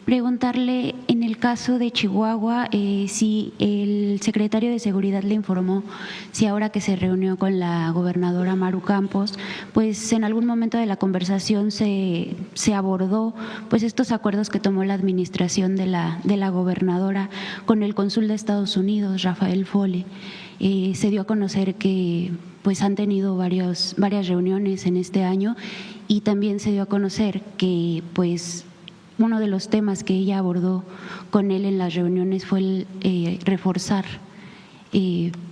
preguntarle en el caso de Chihuahua si el secretario de Seguridad le informó si ahora que se reunió con la gobernadora Maru Campos, pues en algún momento de la conversación se abordó pues estos acuerdos que tomó la administración de la gobernadora con el cónsul de Estados Unidos, Rafael Fole. Se dio a conocer que pues han tenido varias reuniones en este año y también se dio a conocer que pues uno de los temas que ella abordó con él en las reuniones fue el reforzar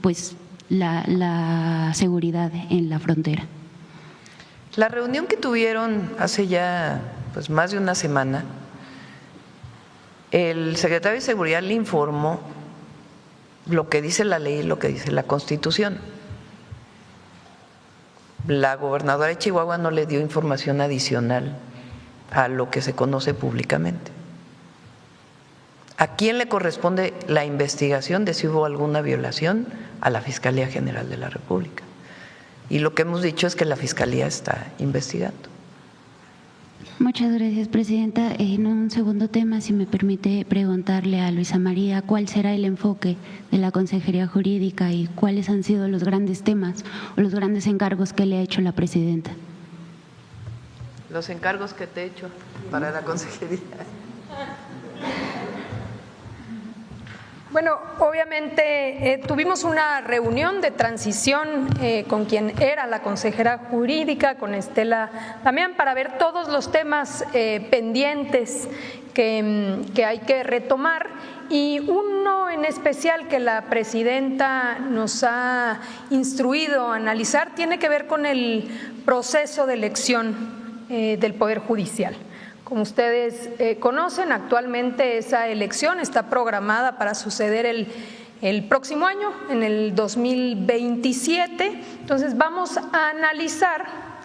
pues la seguridad en la frontera. La reunión que tuvieron hace ya pues más de una semana, el secretario de Seguridad le informó lo que dice la ley y lo que dice la Constitución. La gobernadora de Chihuahua no le dio información adicional a lo que se conoce públicamente. ¿A quién le corresponde la investigación de si hubo alguna violación? A la Fiscalía General de la República. Y lo que hemos dicho es que la Fiscalía está investigando. Muchas gracias, presidenta. En un segundo tema, si me permite preguntarle a Luisa María, ¿cuál será el enfoque de la Consejería Jurídica y cuáles han sido los grandes temas o los grandes encargos que le ha hecho la presidenta? Los encargos que te he hecho para la Consejería. Bueno, obviamente tuvimos una reunión de transición con quien era la consejera jurídica, con Estela Damián, para ver todos los temas pendientes que hay que retomar, y uno en especial que la presidenta nos ha instruido a analizar tiene que ver con el proceso de elección del Poder Judicial. Como ustedes conocen, actualmente esa elección está programada para suceder el próximo año, en el 2027. Entonces vamos a analizar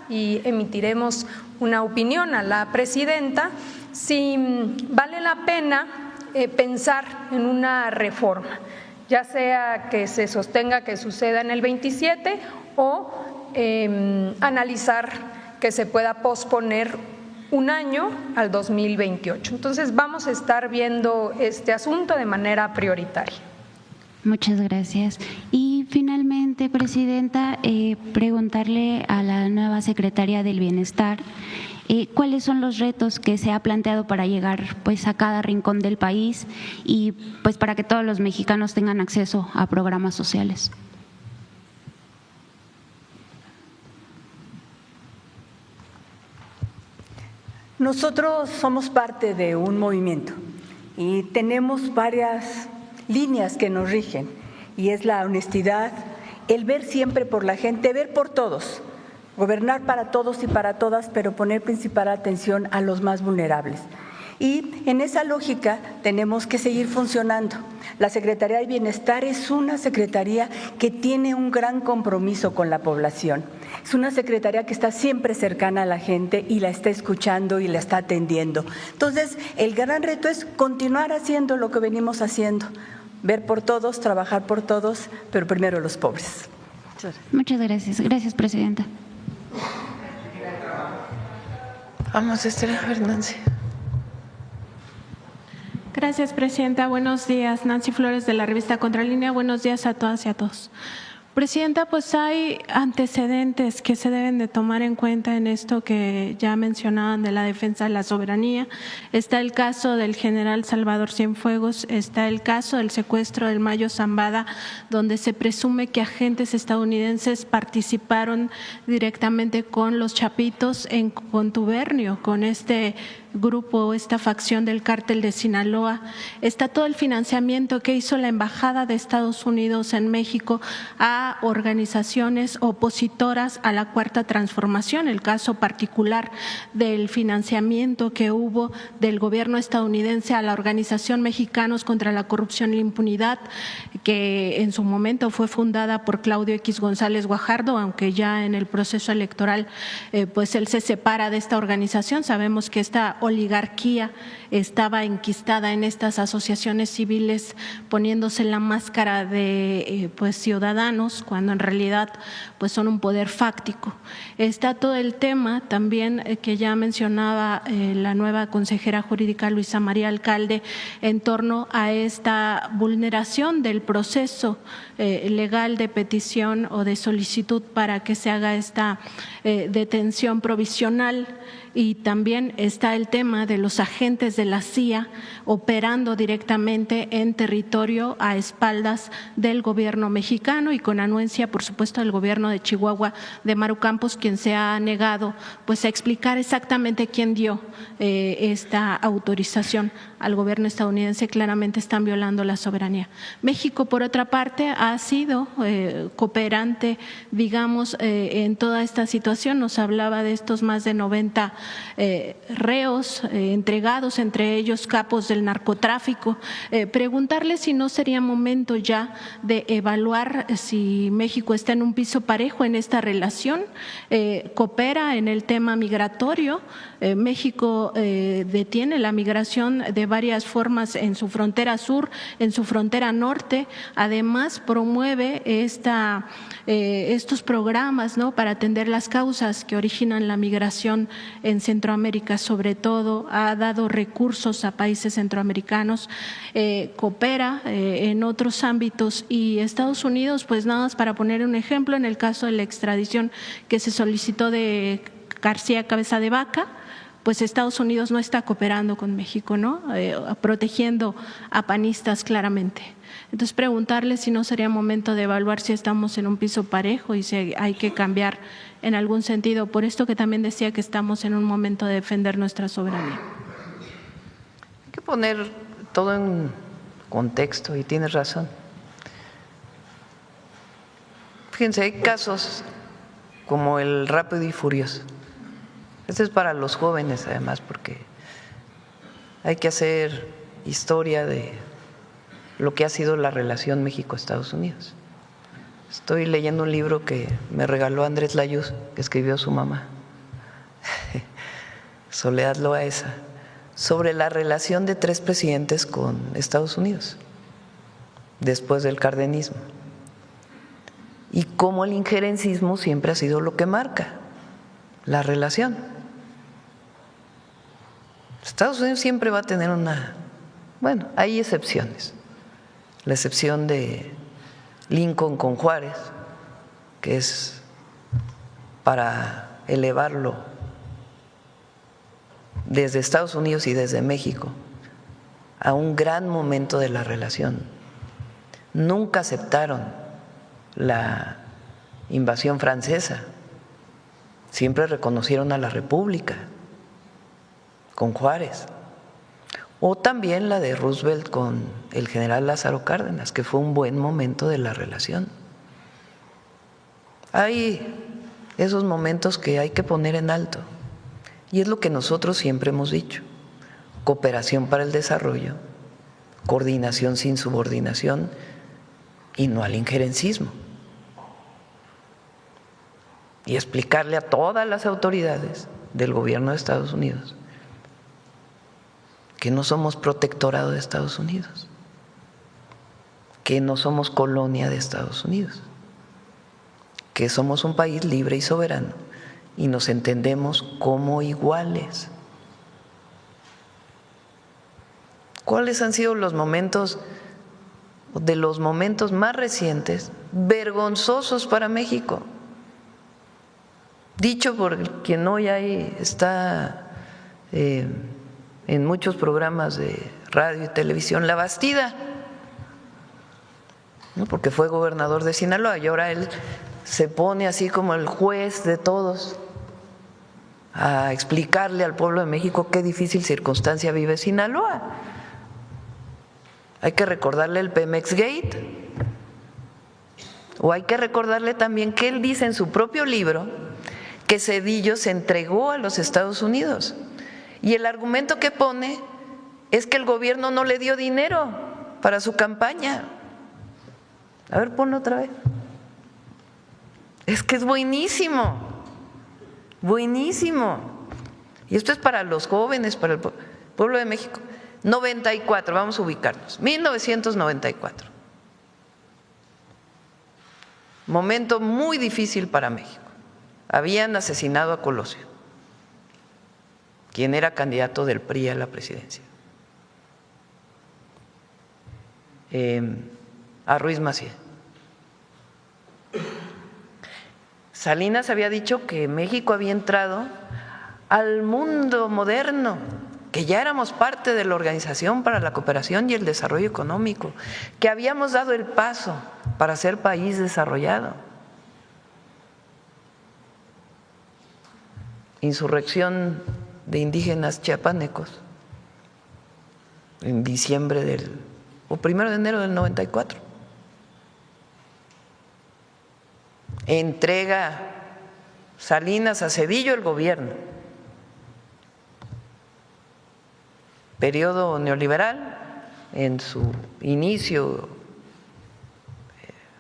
y emitiremos una opinión a la presidenta si vale la pena pensar en una reforma, ya sea que se sostenga que suceda en el 27 o analizar que se pueda posponer un año al 2028. Entonces vamos a estar viendo este asunto de manera prioritaria. Muchas gracias. Y finalmente, presidenta, preguntarle a la nueva secretaria del Bienestar cuáles son los retos que se ha planteado para llegar pues a cada rincón del país y pues para que todos los mexicanos tengan acceso a programas sociales. Nosotros somos parte de un movimiento y tenemos varias líneas que nos rigen, y es la honestidad, el ver siempre por la gente, ver por todos, gobernar para todos y para todas, pero poner principal atención a los más vulnerables. Y en esa lógica tenemos que seguir funcionando. La Secretaría de Bienestar es una secretaría que tiene un gran compromiso con la población. Es una secretaría que está siempre cercana a la gente y la está escuchando y la está atendiendo. Entonces, el gran reto es continuar haciendo lo que venimos haciendo, ver por todos, trabajar por todos, pero primero los pobres. Muchas gracias. Gracias, presidenta. Vamos, Estela Fernández. Gracias, presidenta. Buenos días. Nancy Flores, de la revista Contralínea. Buenos días a todas y a todos. Presidenta, pues hay antecedentes que se deben de tomar en cuenta en esto que ya mencionaban de la defensa de la soberanía. Está el caso del general Salvador Cienfuegos, está el caso del secuestro del Mayo Zambada, donde se presume que agentes estadounidenses participaron directamente con los Chapitos en contubernio con este grupo, esta facción del cártel de Sinaloa. Está todo el financiamiento que hizo la Embajada de Estados Unidos en México a organizaciones opositoras a la Cuarta Transformación, el caso particular del financiamiento que hubo del gobierno estadounidense a la Organización Mexicanos contra la Corrupción y la Impunidad, que en su momento fue fundada por Claudio X González Guajardo, aunque ya en el proceso electoral pues él se separa de esta organización. Sabemos que esta oligarquía estaba enquistada en estas asociaciones civiles poniéndose la máscara de pues ciudadanos, cuando en realidad pues son un poder fáctico. Está todo el tema también que ya mencionaba la nueva consejera jurídica Luisa María Alcalde en torno a esta vulneración del proceso legal de petición o de solicitud para que se haga esta detención provisional. Y también está el tema de los agentes de la CIA operando directamente en territorio a espaldas del gobierno mexicano y con anuencia, por supuesto, del gobierno de Chihuahua de Maru Campos, quien se ha negado pues a explicar exactamente quién dio esta autorización al gobierno estadounidense. Claramente están violando la soberanía. México, por otra parte, ha sido cooperante, digamos, en toda esta situación. Nos hablaba de estos más de 90 reos entregados, entre ellos capos del narcotráfico. Preguntarle si no sería momento ya de evaluar si México está en un piso parejo en esta relación, coopera en el tema migratorio. México detiene la migración de varias formas en su frontera sur, en su frontera norte. Además, promueve estos programas, ¿no?, para atender las causas que originan la migración en Centroamérica, sobre todo. Ha dado recursos a países centroamericanos, coopera en otros ámbitos, y Estados Unidos, pues nada más para poner un ejemplo, en el caso de la extradición que se solicitó de García Cabeza de Vaca, pues Estados Unidos no está cooperando con México, ¿no?, protegiendo a panistas claramente. Entonces, preguntarle si no sería momento de evaluar si estamos en un piso parejo y si hay que cambiar en algún sentido, por esto que también decía que estamos en un momento de defender nuestra soberanía. Hay que poner todo en contexto, y tienes razón. Fíjense, hay casos como el Rápido y Furioso. Este es para los jóvenes, además, porque hay que hacer historia de lo que ha sido la relación México-Estados Unidos. Estoy leyendo un libro que me regaló Andrés Layuz, que escribió su mamá, Soledad Loaesa, sobre la relación de 3 presidentes con Estados Unidos después del cardenismo, y cómo el injerencismo siempre ha sido lo que marca la relación. Estados Unidos siempre va a tener bueno, hay excepciones. La excepción de Lincoln con Juárez, que es para elevarlo desde Estados Unidos y desde México a un gran momento de la relación. Nunca aceptaron la invasión francesa, siempre reconocieron a la República con Juárez. O también la de Roosevelt con el general Lázaro Cárdenas, que fue un buen momento de la relación. Hay esos momentos que hay que poner en alto, y es lo que nosotros siempre hemos dicho: cooperación para el desarrollo, coordinación sin subordinación y no al injerencismo. Y explicarle a todas las autoridades del gobierno de Estados Unidos que no somos protectorado de Estados Unidos, que no somos colonia de Estados Unidos, que somos un país libre y soberano y nos entendemos como iguales. ¿Cuáles han sido los momentos más recientes vergonzosos para México? Dicho por quien hoy está en muchos programas de radio y televisión, La Bastida, ¿no?, porque fue gobernador de Sinaloa y ahora él se pone así como el juez de todos a explicarle al pueblo de México qué difícil circunstancia vive Sinaloa. Hay que recordarle el Pemex Gate, o hay que recordarle también que él dice en su propio libro que Zedillo se entregó a los Estados Unidos, y el argumento que pone es que el gobierno no le dio dinero para su campaña. A ver, ponlo otra vez. Es que es buenísimo, buenísimo. Y esto es para los jóvenes, para el pueblo de México. 94, vamos a ubicarnos, 1994. Momento muy difícil para México. Habían asesinado a Colosio, quien era candidato del PRI a la presidencia, a Ruiz Massieu. Salinas había dicho que México había entrado al mundo moderno, que ya éramos parte de la Organización para la Cooperación y el Desarrollo Económico, que habíamos dado el paso para ser país desarrollado. Insurrección de indígenas chiapanecos en diciembre o 1 de enero del 94. Entrega Salinas a Zedillo el gobierno periodo neoliberal, en su inicio,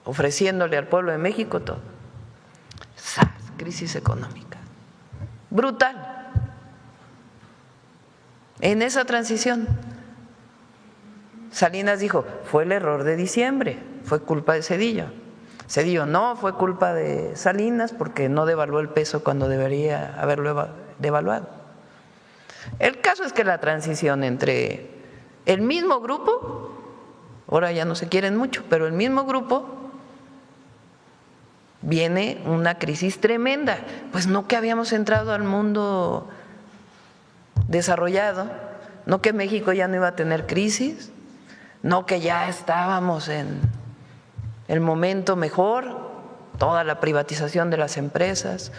ofreciéndole al pueblo de México todo. ¡Sas! Crisis económica. Brutal. En esa transición, Salinas dijo, fue el error de diciembre, fue culpa de Zedillo. Zedillo, no, fue culpa de Salinas porque no devaluó el peso cuando debería haberlo devaluado. El caso es que la transición entre el mismo grupo, ahora ya no se quieren mucho, pero el mismo grupo, viene una crisis tremenda. Pues no que habíamos entrado al mundo desarrollado, no que México ya no iba a tener crisis, no que ya estábamos en el momento mejor, toda la privatización de las empresas,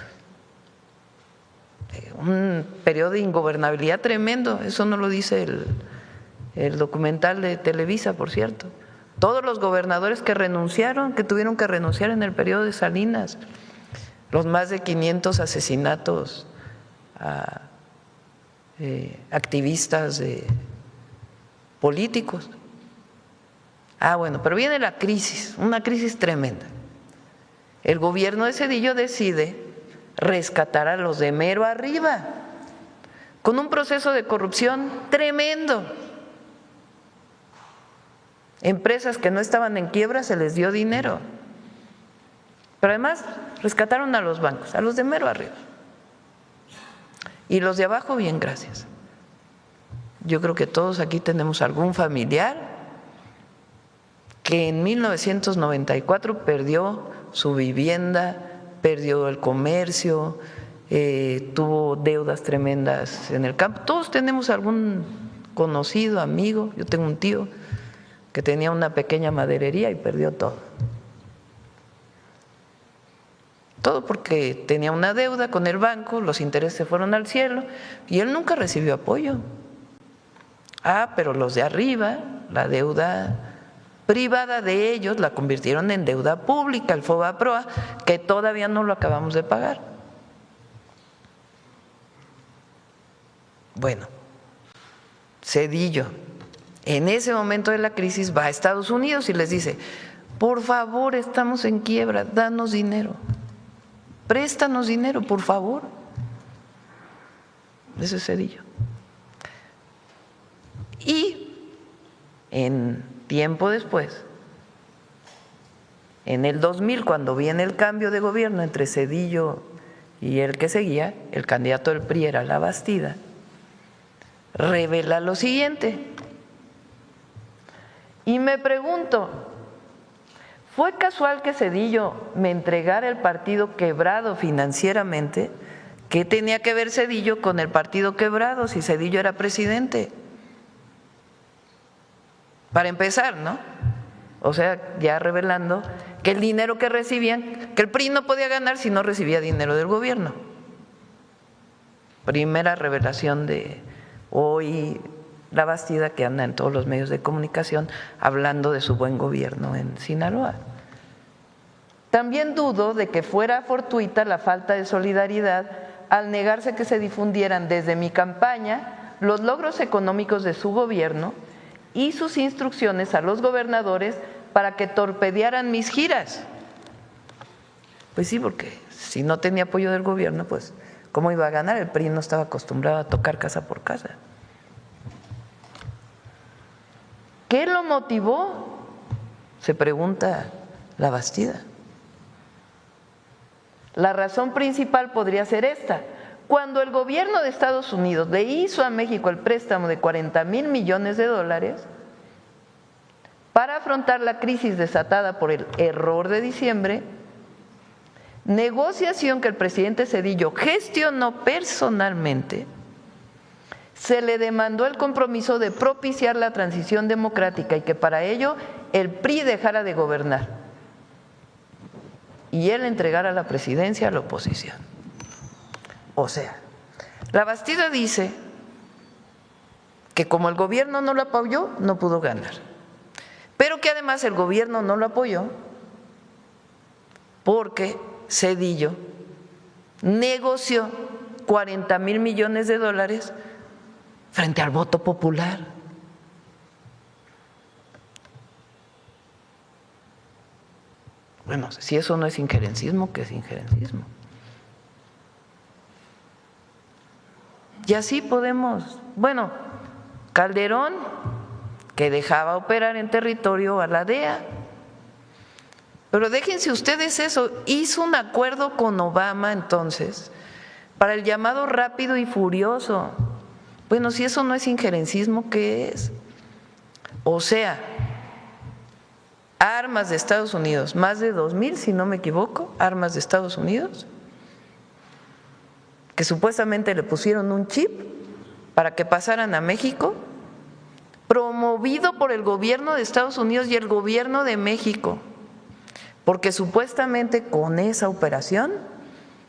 un periodo de ingobernabilidad tremendo, eso no lo dice el documental de Televisa, por cierto. Todos los gobernadores que renunciaron, que tuvieron que renunciar en el periodo de Salinas, los más de 500 asesinatos a activistas políticos. Bueno, pero viene la crisis, una crisis tremenda. El gobierno de Zedillo decide rescatar a los de mero arriba, con un proceso de corrupción tremendo. Empresas que no estaban en quiebra se les dio dinero, pero además rescataron a los bancos, a los de mero arriba. Y los de abajo, bien, gracias. Yo creo que todos aquí tenemos algún familiar que en 1994 perdió su vivienda, perdió el comercio, tuvo deudas tremendas en el campo. Todos tenemos algún conocido, amigo. Yo tengo un tío que tenía una pequeña maderería y perdió todo. Todo porque tenía una deuda con el banco, los intereses se fueron al cielo y él nunca recibió apoyo. Pero los de arriba, la deuda privada de ellos la convirtieron en deuda pública, el FOBAPROA, que todavía no lo acabamos de pagar. Bueno, Zedillo, en ese momento de la crisis, va a Estados Unidos y les dice, por favor, estamos en quiebra, danos dinero, préstanos dinero, por favor. Ese es Zedillo. Y en tiempo después, en el 2000, cuando viene el cambio de gobierno entre Zedillo y el que seguía, el candidato del PRI era Labastida, revela lo siguiente. Y me pregunto, ¿fue casual que Zedillo me entregara el partido quebrado financieramente? ¿Qué tenía que ver Zedillo con el partido quebrado si Zedillo era presidente? Para empezar, ¿no? O sea, ya revelando que el dinero que recibían, que el PRI no podía ganar si no recibía dinero del gobierno. Primera revelación de hoy Labastida, que anda en todos los medios de comunicación hablando de su buen gobierno en Sinaloa. También dudo de que fuera fortuita la falta de solidaridad al negarse que se difundieran desde mi campaña los logros económicos de su gobierno y sus instrucciones a los gobernadores para que torpedearan mis giras. Pues sí, porque si no tenía apoyo del gobierno, pues ¿cómo iba a ganar? El PRI no estaba acostumbrado a tocar casa por casa. ¿Qué lo motivó? Se pregunta Labastida. La razón principal podría ser esta. Cuando el gobierno de Estados Unidos le hizo a México el préstamo de $40,000 millones para afrontar la crisis desatada por el error de diciembre, negociación que el presidente Zedillo gestionó personalmente, se le demandó el compromiso de propiciar la transición democrática y que para ello el PRI dejara de gobernar y él entregara la presidencia a la oposición. O sea, Labastida dice que como el gobierno no lo apoyó, no pudo ganar, pero que además el gobierno no lo apoyó porque Zedillo negoció $40,000 millones frente al voto popular. Bueno, si eso no es injerencismo, ¿qué es injerencismo? Y así podemos, bueno, Calderón, que dejaba operar en territorio a la DEA, pero déjense ustedes eso, hizo un acuerdo con Obama entonces para el llamado rápido y furioso. Bueno, si eso no es injerencismo, ¿qué es? O sea, armas de Estados Unidos, más de 2,000, si no me equivoco, armas de Estados Unidos, que supuestamente le pusieron un chip para que pasaran a México, promovido por el gobierno de Estados Unidos y el gobierno de México, porque supuestamente con esa operación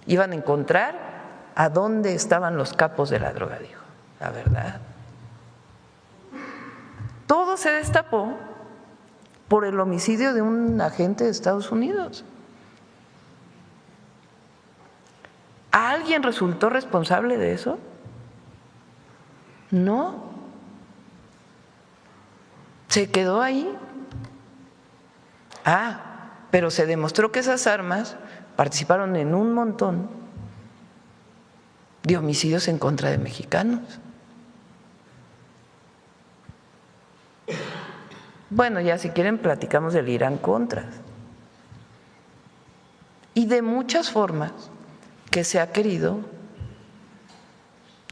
iban a encontrar a dónde estaban los capos de la droga, dijo, la verdad. Todo se destapó por el homicidio de un agente de Estados Unidos. ¿Alguien resultó responsable de eso? No. Se quedó ahí. Pero se demostró que esas armas participaron en un montón de homicidios en contra de mexicanos. Bueno, ya si quieren platicamos del Irán Contras y de muchas formas que se ha querido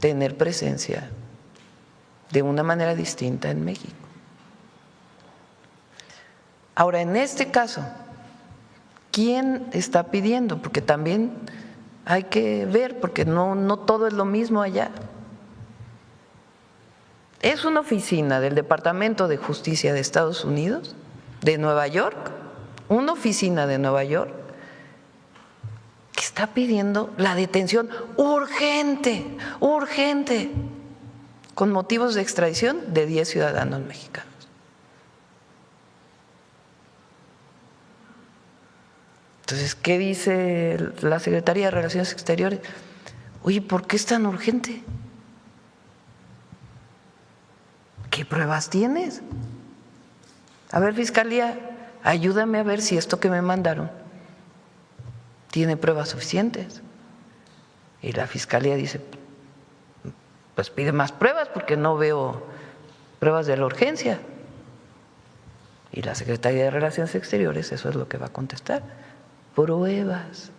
tener presencia de una manera distinta en México. Ahora, en este caso, ¿quién está pidiendo? Porque también hay que ver, porque no todo es lo mismo allá. Es una oficina del Departamento de Justicia de Estados Unidos, de Nueva York, una oficina de Nueva York, que está pidiendo la detención urgente, con motivos de extradición de 10 ciudadanos mexicanos. Entonces, ¿qué dice la Secretaría de Relaciones Exteriores? Oye, ¿por qué es tan urgente? ¿Qué pruebas tienes? A ver, Fiscalía, ayúdame a ver si esto que me mandaron tiene pruebas suficientes. Y la Fiscalía dice, pues pide más pruebas porque no veo pruebas de la urgencia. Y la Secretaría de Relaciones Exteriores eso es lo que va a contestar, pruebas.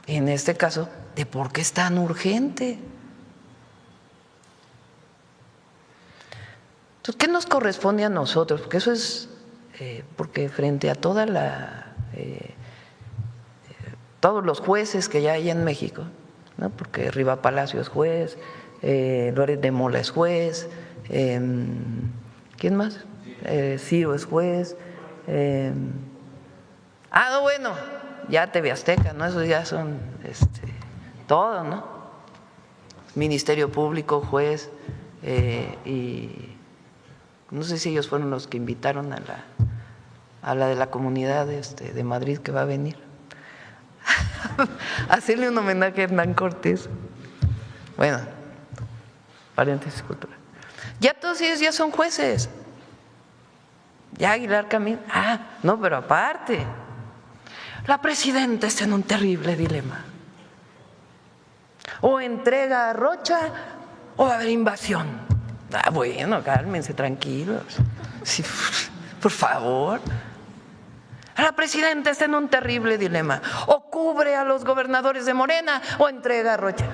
En este caso, ¿de por qué es tan urgente? Entonces, ¿qué nos corresponde a nosotros? Porque eso es, porque frente a toda todos los jueces que ya hay en México, ¿no? Porque Riva Palacio es juez, Loret de Mola es juez, ¿quién más? Ciro es juez. No, bueno, ya TV Azteca, ¿no? Esos ya son todo, ¿no? Ministerio Público, juez, y no sé si ellos fueron los que invitaron a la de la comunidad de Madrid que va a venir. Hacerle un homenaje a Hernán Cortés. Bueno, paréntesis cultural. Ya todos ellos ya son jueces. Ya Aguilar Camín. No, pero aparte, la presidenta está en un terrible dilema. O entrega a Rocha o va a haber invasión. Bueno, cálmense, tranquilos. Sí, por favor. La presidenta está en un terrible dilema. O cubre a los gobernadores de Morena o entrega a Rocha.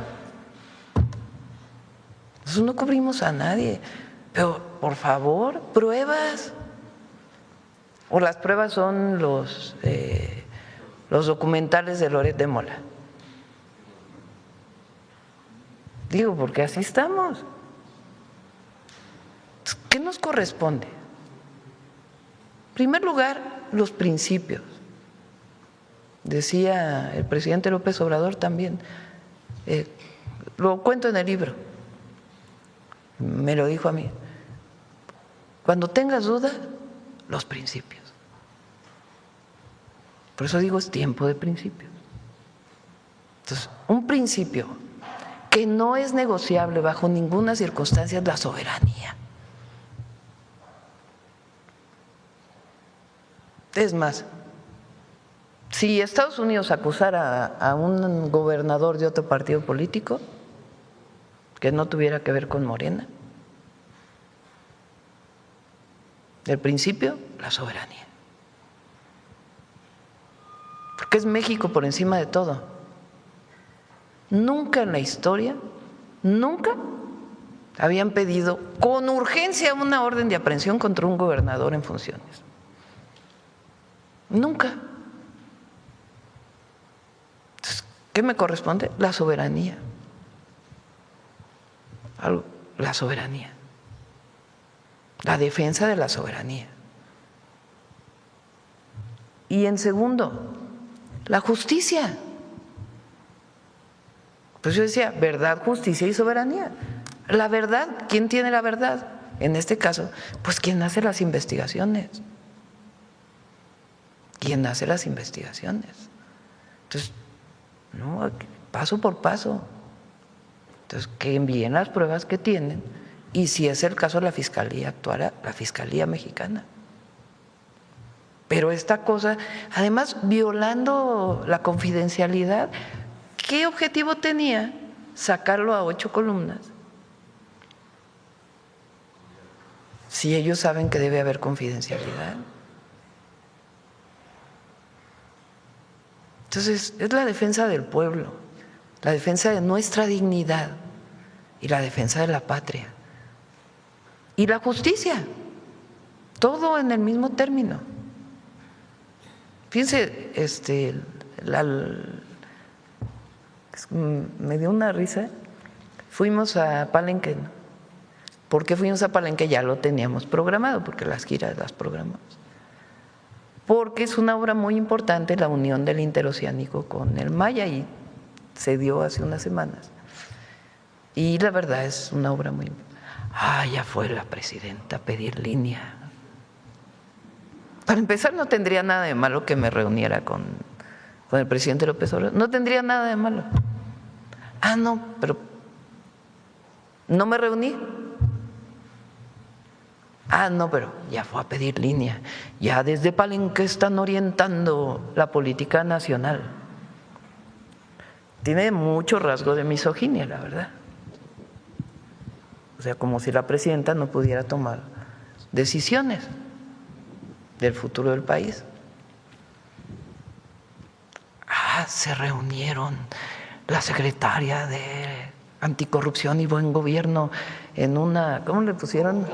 Nosotros no cubrimos a nadie. Pero, por favor, pruebas. O las pruebas son los documentales de Loret de Mola. Digo, porque así estamos. ¿Qué nos corresponde? En primer lugar, los principios. Decía el presidente López Obrador también, lo cuento en el libro, me lo dijo a mí, cuando tengas duda, los principios. Por eso digo, es tiempo de principios. Entonces, un principio que no es negociable bajo ninguna circunstancia es la soberanía. Es más, si Estados Unidos acusara a un gobernador de otro partido político que no tuviera que ver con Morena, del principio, la soberanía. Porque es México por encima de todo. Nunca en la historia, nunca habían pedido con urgencia una orden de aprehensión contra un gobernador en funciones. Nunca. Entonces, ¿qué me corresponde? La soberanía. La soberanía. La defensa de la soberanía. Y en segundo, la justicia. Pues yo decía, verdad, justicia y soberanía. La verdad, ¿quién tiene la verdad? En este caso, pues quien hace las investigaciones. ¿Quién hace las investigaciones? Entonces, no, paso por paso. Entonces, que envíen las pruebas que tienen y si es el caso, la Fiscalía actuará, la Fiscalía mexicana. Pero esta cosa, además, violando la confidencialidad, ¿qué objetivo tenía sacarlo a 8 columnas? Si ellos saben que debe haber confidencialidad. Entonces, es la defensa del pueblo, la defensa de nuestra dignidad y la defensa de la patria. Y la justicia, todo en el mismo término. Fíjense, me dio una risa. Fuimos a Palenque. ¿Por qué fuimos a Palenque? Ya lo teníamos programado, porque las giras las programamos. Porque es una obra muy importante la unión del interoceánico con el Maya y se dio hace unas semanas. Y la verdad es una obra muy importante. Ya fue la presidenta a pedir línea. Para empezar, no tendría nada de malo que me reuniera con el presidente López Obrador. No tendría nada de malo. No, pero no me reuní. No, pero ya fue a pedir línea. Ya desde Palenque están orientando la política nacional. Tiene mucho rasgo de misoginia, la verdad. O sea, como si la presidenta no pudiera tomar decisiones del futuro del país. Se reunieron la secretaria de Anticorrupción y Buen Gobierno en una, ¿cómo le pusieron?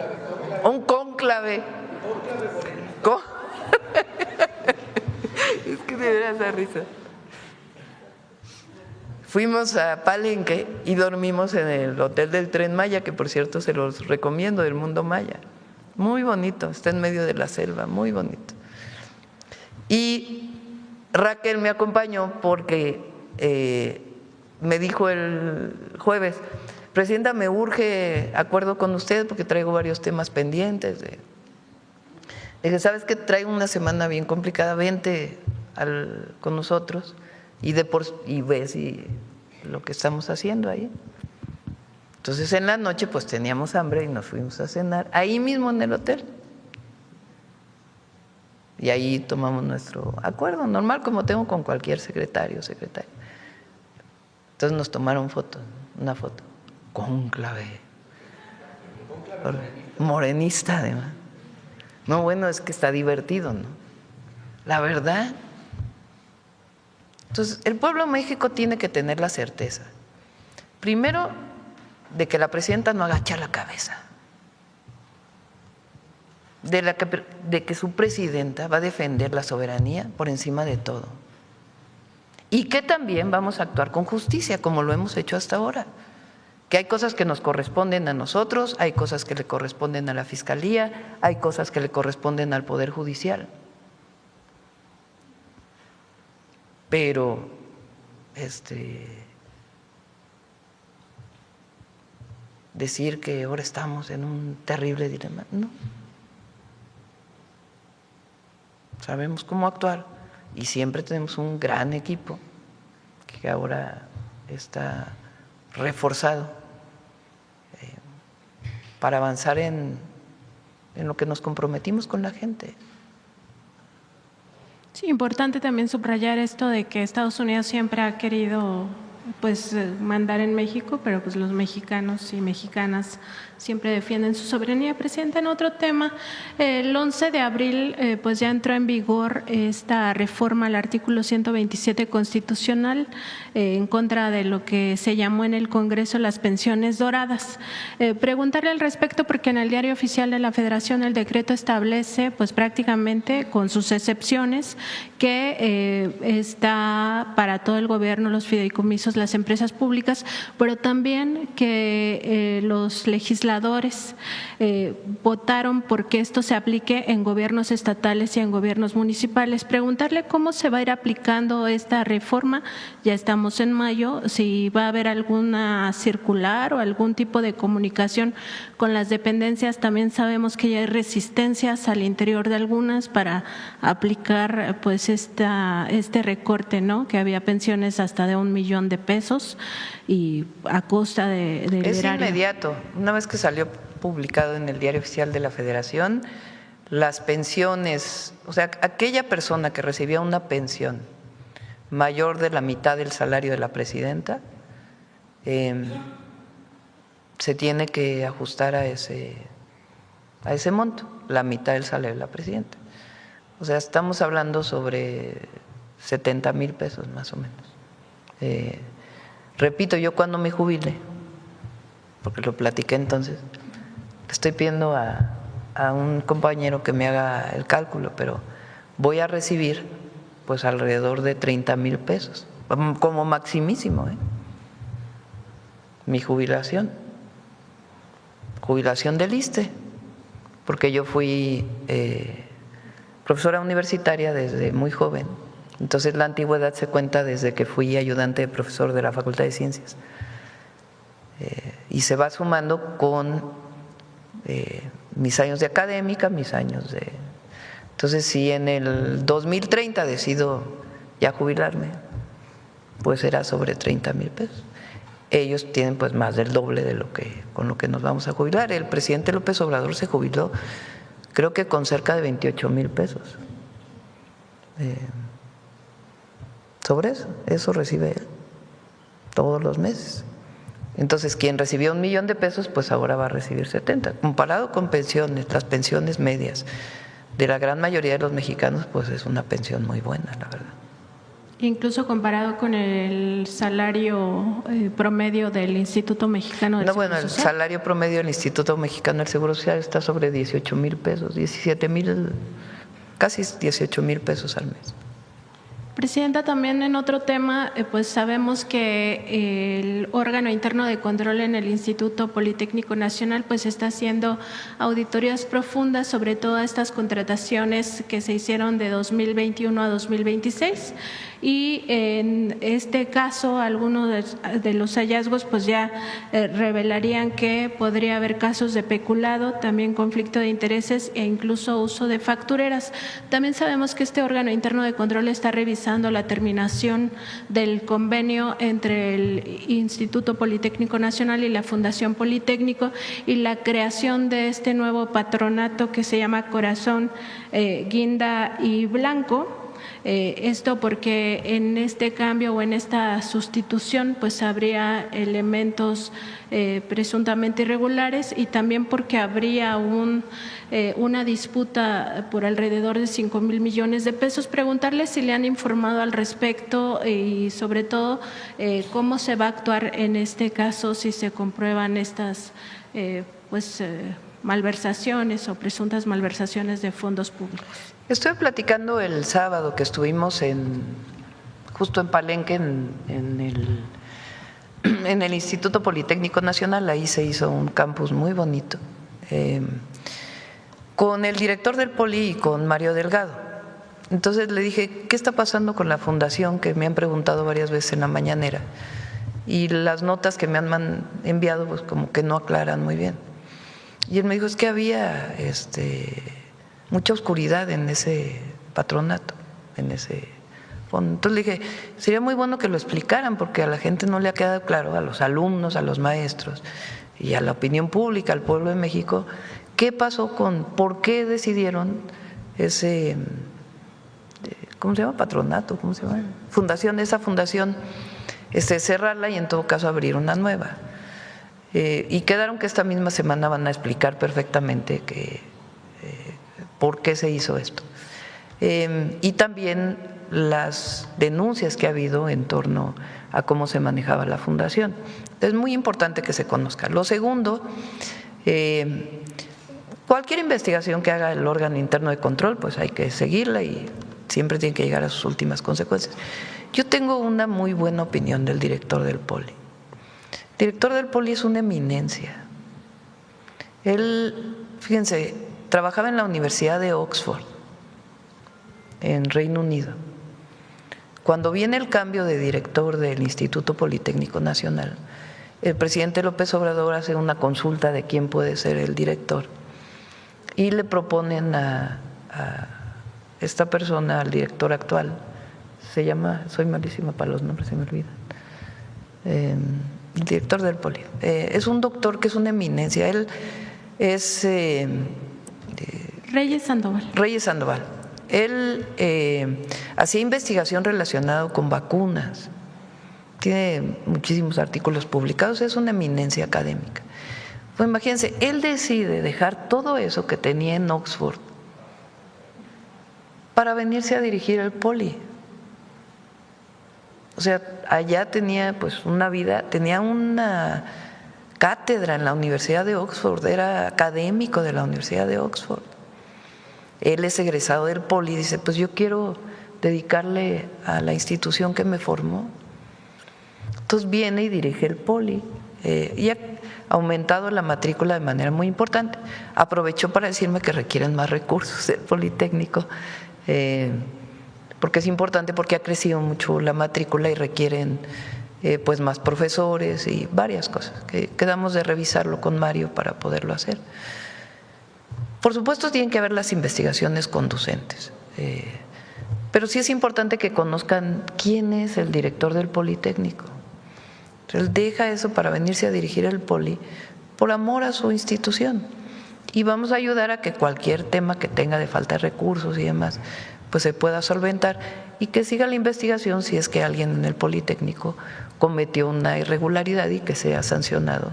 Un cónclave. Es que de veras da risa. Fuimos a Palenque y dormimos en el Hotel del Tren Maya, que por cierto se los recomiendo, del Mundo Maya. Muy bonito, está en medio de la selva, muy bonito. Y Raquel me acompañó porque me dijo el jueves, presidenta, me urge acuerdo con usted porque traigo varios temas pendientes. Le dije, ¿sabes qué? Traigo una semana bien complicada, vente con nosotros y ves lo que estamos haciendo ahí. Entonces en la noche pues teníamos hambre y nos fuimos a cenar ahí mismo en el hotel. Y ahí tomamos nuestro acuerdo normal, como tengo con cualquier secretario o secretaria. Entonces nos tomaron una foto, cónclave, morenista además. No, bueno, es que está divertido, ¿no? La verdad. Entonces, el pueblo de México tiene que tener la certeza, primero, de que la presidenta no agacha la cabeza, de que su presidenta va a defender la soberanía por encima de todo y que también vamos a actuar con justicia como lo hemos hecho hasta ahora, que hay cosas que nos corresponden a nosotros, hay cosas que le corresponden a la Fiscalía, hay cosas que le corresponden al Poder Judicial. Pero decir que ahora estamos en un terrible dilema, no. Sabemos cómo actuar y siempre tenemos un gran equipo que ahora está reforzado para avanzar en lo que nos comprometimos con la gente. Sí, importante también subrayar esto de que Estados Unidos siempre ha querido pues mandar en México, pero pues los mexicanos y mexicanas siempre defienden su soberanía. Presidenta, en otro tema, el 11 de abril pues ya entró en vigor esta reforma al artículo 127 constitucional en contra de lo que se llamó en el Congreso las pensiones doradas. Preguntarle al respecto porque en el Diario Oficial de la Federación el decreto establece pues prácticamente con sus excepciones que está para todo el gobierno, los fideicomisos, las empresas públicas, pero también que los legisladores votaron porque esto se aplique en gobiernos estatales y en gobiernos municipales. Preguntarle cómo se va a ir aplicando esta reforma, ya estamos en mayo, si va a haber alguna circular o algún tipo de comunicación con las dependencias. También sabemos que ya hay resistencias al interior de algunas para aplicar pues este recorte, ¿no? Que había pensiones hasta de $1 millón y a costa del Es erario. inmediato. Una vez que salió publicado en el Diario Oficial de la Federación, las pensiones, o sea, aquella persona que recibía una pensión mayor de la mitad del salario de la presidenta, se tiene que ajustar a ese monto, la mitad del salario de la presidenta. O sea, estamos hablando sobre 70,000 pesos más o menos. Repito, yo cuando me jubile, porque lo platiqué entonces, estoy pidiendo a un compañero que me haga el cálculo, pero voy a recibir pues alrededor de 30,000 pesos, como maximísimo, mi jubilación del ISSSTE, porque yo fui profesora universitaria desde muy joven. Entonces la antigüedad se cuenta desde que fui ayudante de profesor de la Facultad de Ciencias y se va sumando con mis años de académica, mis años de… Entonces si en el 2030 decido ya jubilarme, pues será sobre 30,000 pesos. Ellos tienen pues más del doble de con lo que nos vamos a jubilar. El presidente López Obrador se jubiló creo que con cerca de 28,000 pesos. Sobre eso recibe él todos los meses. Entonces, quien recibió $1 millón pues ahora va a recibir 70. Comparado con pensiones, las pensiones medias de la gran mayoría de los mexicanos, pues es una pensión muy buena, la verdad. Incluso comparado con el salario promedio del Instituto Mexicano del Seguro Social. El salario promedio del Instituto Mexicano del Seguro Social está sobre 18,000 pesos, 17,000, casi 18,000 pesos al mes. Presidenta, también en otro tema, pues sabemos que el órgano interno de control en el Instituto Politécnico Nacional pues está haciendo auditorías profundas sobre todas estas contrataciones que se hicieron de 2021 a 2026. Y en este caso, algunos de los hallazgos pues ya revelarían que podría haber casos de peculado, también conflicto de intereses e incluso uso de factureras. También sabemos que este órgano interno de control está revisando la terminación del convenio entre el Instituto Politécnico Nacional y la Fundación Politécnico y la creación de este nuevo patronato que se llama Corazón, Guinda y Blanco. Esto porque en este cambio o en esta sustitución pues habría elementos presuntamente irregulares y también porque habría una disputa por alrededor de 5,000 millones de pesos. Preguntarle si le han informado al respecto y sobre todo cómo se va a actuar en este caso si se comprueban estas malversaciones o presuntas malversaciones de fondos públicos. Estuve platicando el sábado que estuvimos justo en Palenque, en el Instituto Politécnico Nacional. Ahí se hizo un campus muy bonito, con el director del Poli y con Mario Delgado. Entonces le dije, ¿qué está pasando con la fundación? Que me han preguntado varias veces en la mañanera. Y las notas que me han enviado pues como que no aclaran muy bien. Y él me dijo, es que había mucha oscuridad en ese patronato, en ese Entonces le dije, sería muy bueno que lo explicaran porque a la gente no le ha quedado claro, a los alumnos, a los maestros y a la opinión pública, al pueblo de México, qué pasó por qué decidieron ese, ¿cómo se llama? Patronato, ¿cómo se llama? Fundación, esa fundación, cerrarla y en todo caso abrir una nueva. Y quedaron que esta misma semana van a explicar perfectamente por qué se hizo esto. Y también las denuncias que ha habido en torno a cómo se manejaba la fundación. Es muy importante que se conozca. Lo segundo, cualquier investigación que haga el órgano interno de control, pues hay que seguirla y siempre tiene que llegar a sus últimas consecuencias. Yo tengo una muy buena opinión del director del Poli. El director del Poli es una eminencia. Él, fíjense, trabajaba en la Universidad de Oxford, en Reino Unido. Cuando viene el cambio de director del Instituto Politécnico Nacional, el presidente López Obrador hace una consulta de quién puede ser el director y le proponen a esta persona, al director actual, se llama, soy malísima para los nombres, se me olvidan, el director del Poli. Es un doctor que es una eminencia, él es… Reyes Sandoval. Reyes Sandoval. Él hacía investigación relacionada con vacunas, tiene muchísimos artículos publicados, es una eminencia académica. Pues imagínense, él decide dejar todo eso que tenía en Oxford para venirse a dirigir el Poli. O sea, allá tenía pues una vida, tenía una cátedra en la Universidad de Oxford, era académico de la Universidad de Oxford. Él es egresado del Poli y dice, pues yo quiero dedicarle a la institución que me formó. Entonces viene y dirige el Poli y ha aumentado la matrícula de manera muy importante. Aprovechó para decirme que requieren más recursos el Politécnico, porque es importante, porque ha crecido mucho la matrícula y requieren pues más profesores y varias cosas. Quedamos de revisarlo con Mario para poderlo hacer. Por supuesto tienen que haber las investigaciones conducentes, pero sí es importante que conozcan quién es el director del Politécnico. Él deja eso para venirse a dirigir el Poli por amor a su institución y vamos a ayudar a que cualquier tema que tenga de falta de recursos y demás pues se pueda solventar y que siga la investigación si es que alguien en el Politécnico cometió una irregularidad y que sea sancionado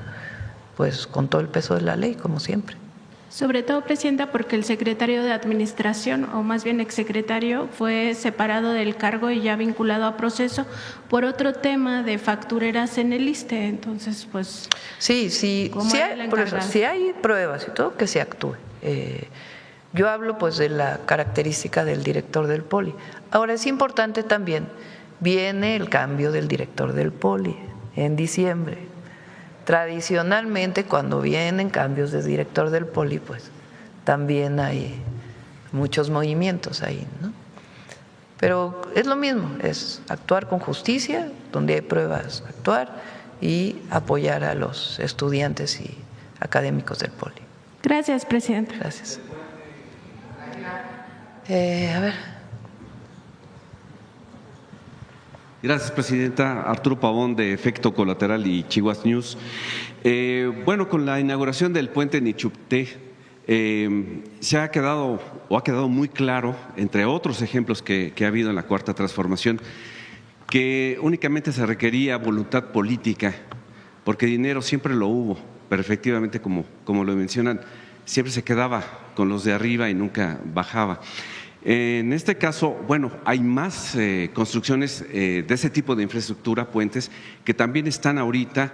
pues con todo el peso de la ley, como siempre. Sobre todo, Presidenta, porque el secretario de Administración, o más bien exsecretario, fue separado del cargo y ya vinculado a proceso por otro tema de factureras en el ISSSTE. Entonces, pues… Sí, por eso, si hay pruebas y todo, que se actúe. Yo hablo pues de la característica del director del Poli. Ahora, es importante también, viene el cambio del director del Poli en diciembre. Tradicionalmente, cuando vienen cambios de director del Poli, pues también hay muchos movimientos ahí, ¿no? Pero es lo mismo, es actuar con justicia, donde hay pruebas, actuar y apoyar a los estudiantes y académicos del Poli. Gracias, Presidenta. Gracias. A ver. Gracias, Presidenta. Arturo Pavón, de Efecto Colateral y Chihuahua News. Bueno, con la inauguración del puente Nichupté, ha quedado muy claro, entre otros ejemplos que ha habido en la Cuarta Transformación, que únicamente se requería voluntad política, porque dinero siempre lo hubo, pero efectivamente, como lo mencionan, siempre se quedaba con los de arriba y nunca bajaba. En este caso, bueno, hay más construcciones de ese tipo de infraestructura, puentes, que también están ahorita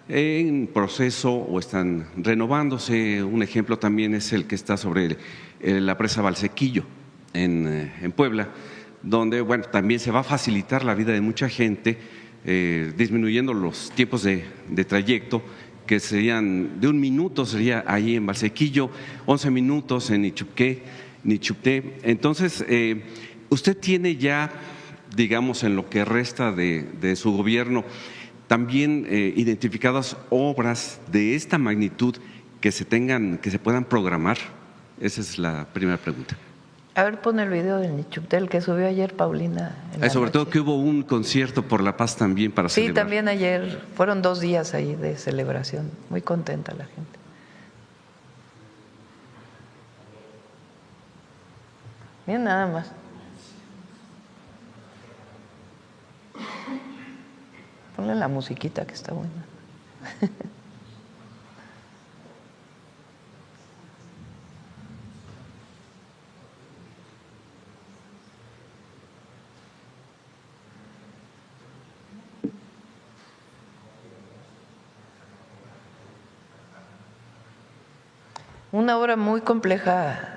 en proceso o están renovándose. Un ejemplo también es el que está sobre la presa Valsequillo en Puebla, donde, bueno, también se va a facilitar la vida de mucha gente, disminuyendo los tiempos de trayecto, que serían de 1 minuto, sería ahí en Valsequillo, 11 minutos en Nichupté. Entonces, usted tiene ya, digamos, en lo que resta de su gobierno, también identificadas obras de esta magnitud que se puedan programar. Esa es la primera pregunta. A ver, pon el video del Nichuptel que subió ayer Paulina. Sobre todo que hubo un concierto por la paz también para celebrar. Sí, también ayer, fueron 2 días ahí de celebración, muy contenta la gente. Miren nada más. Ponle la musiquita que está buena. Una obra muy compleja.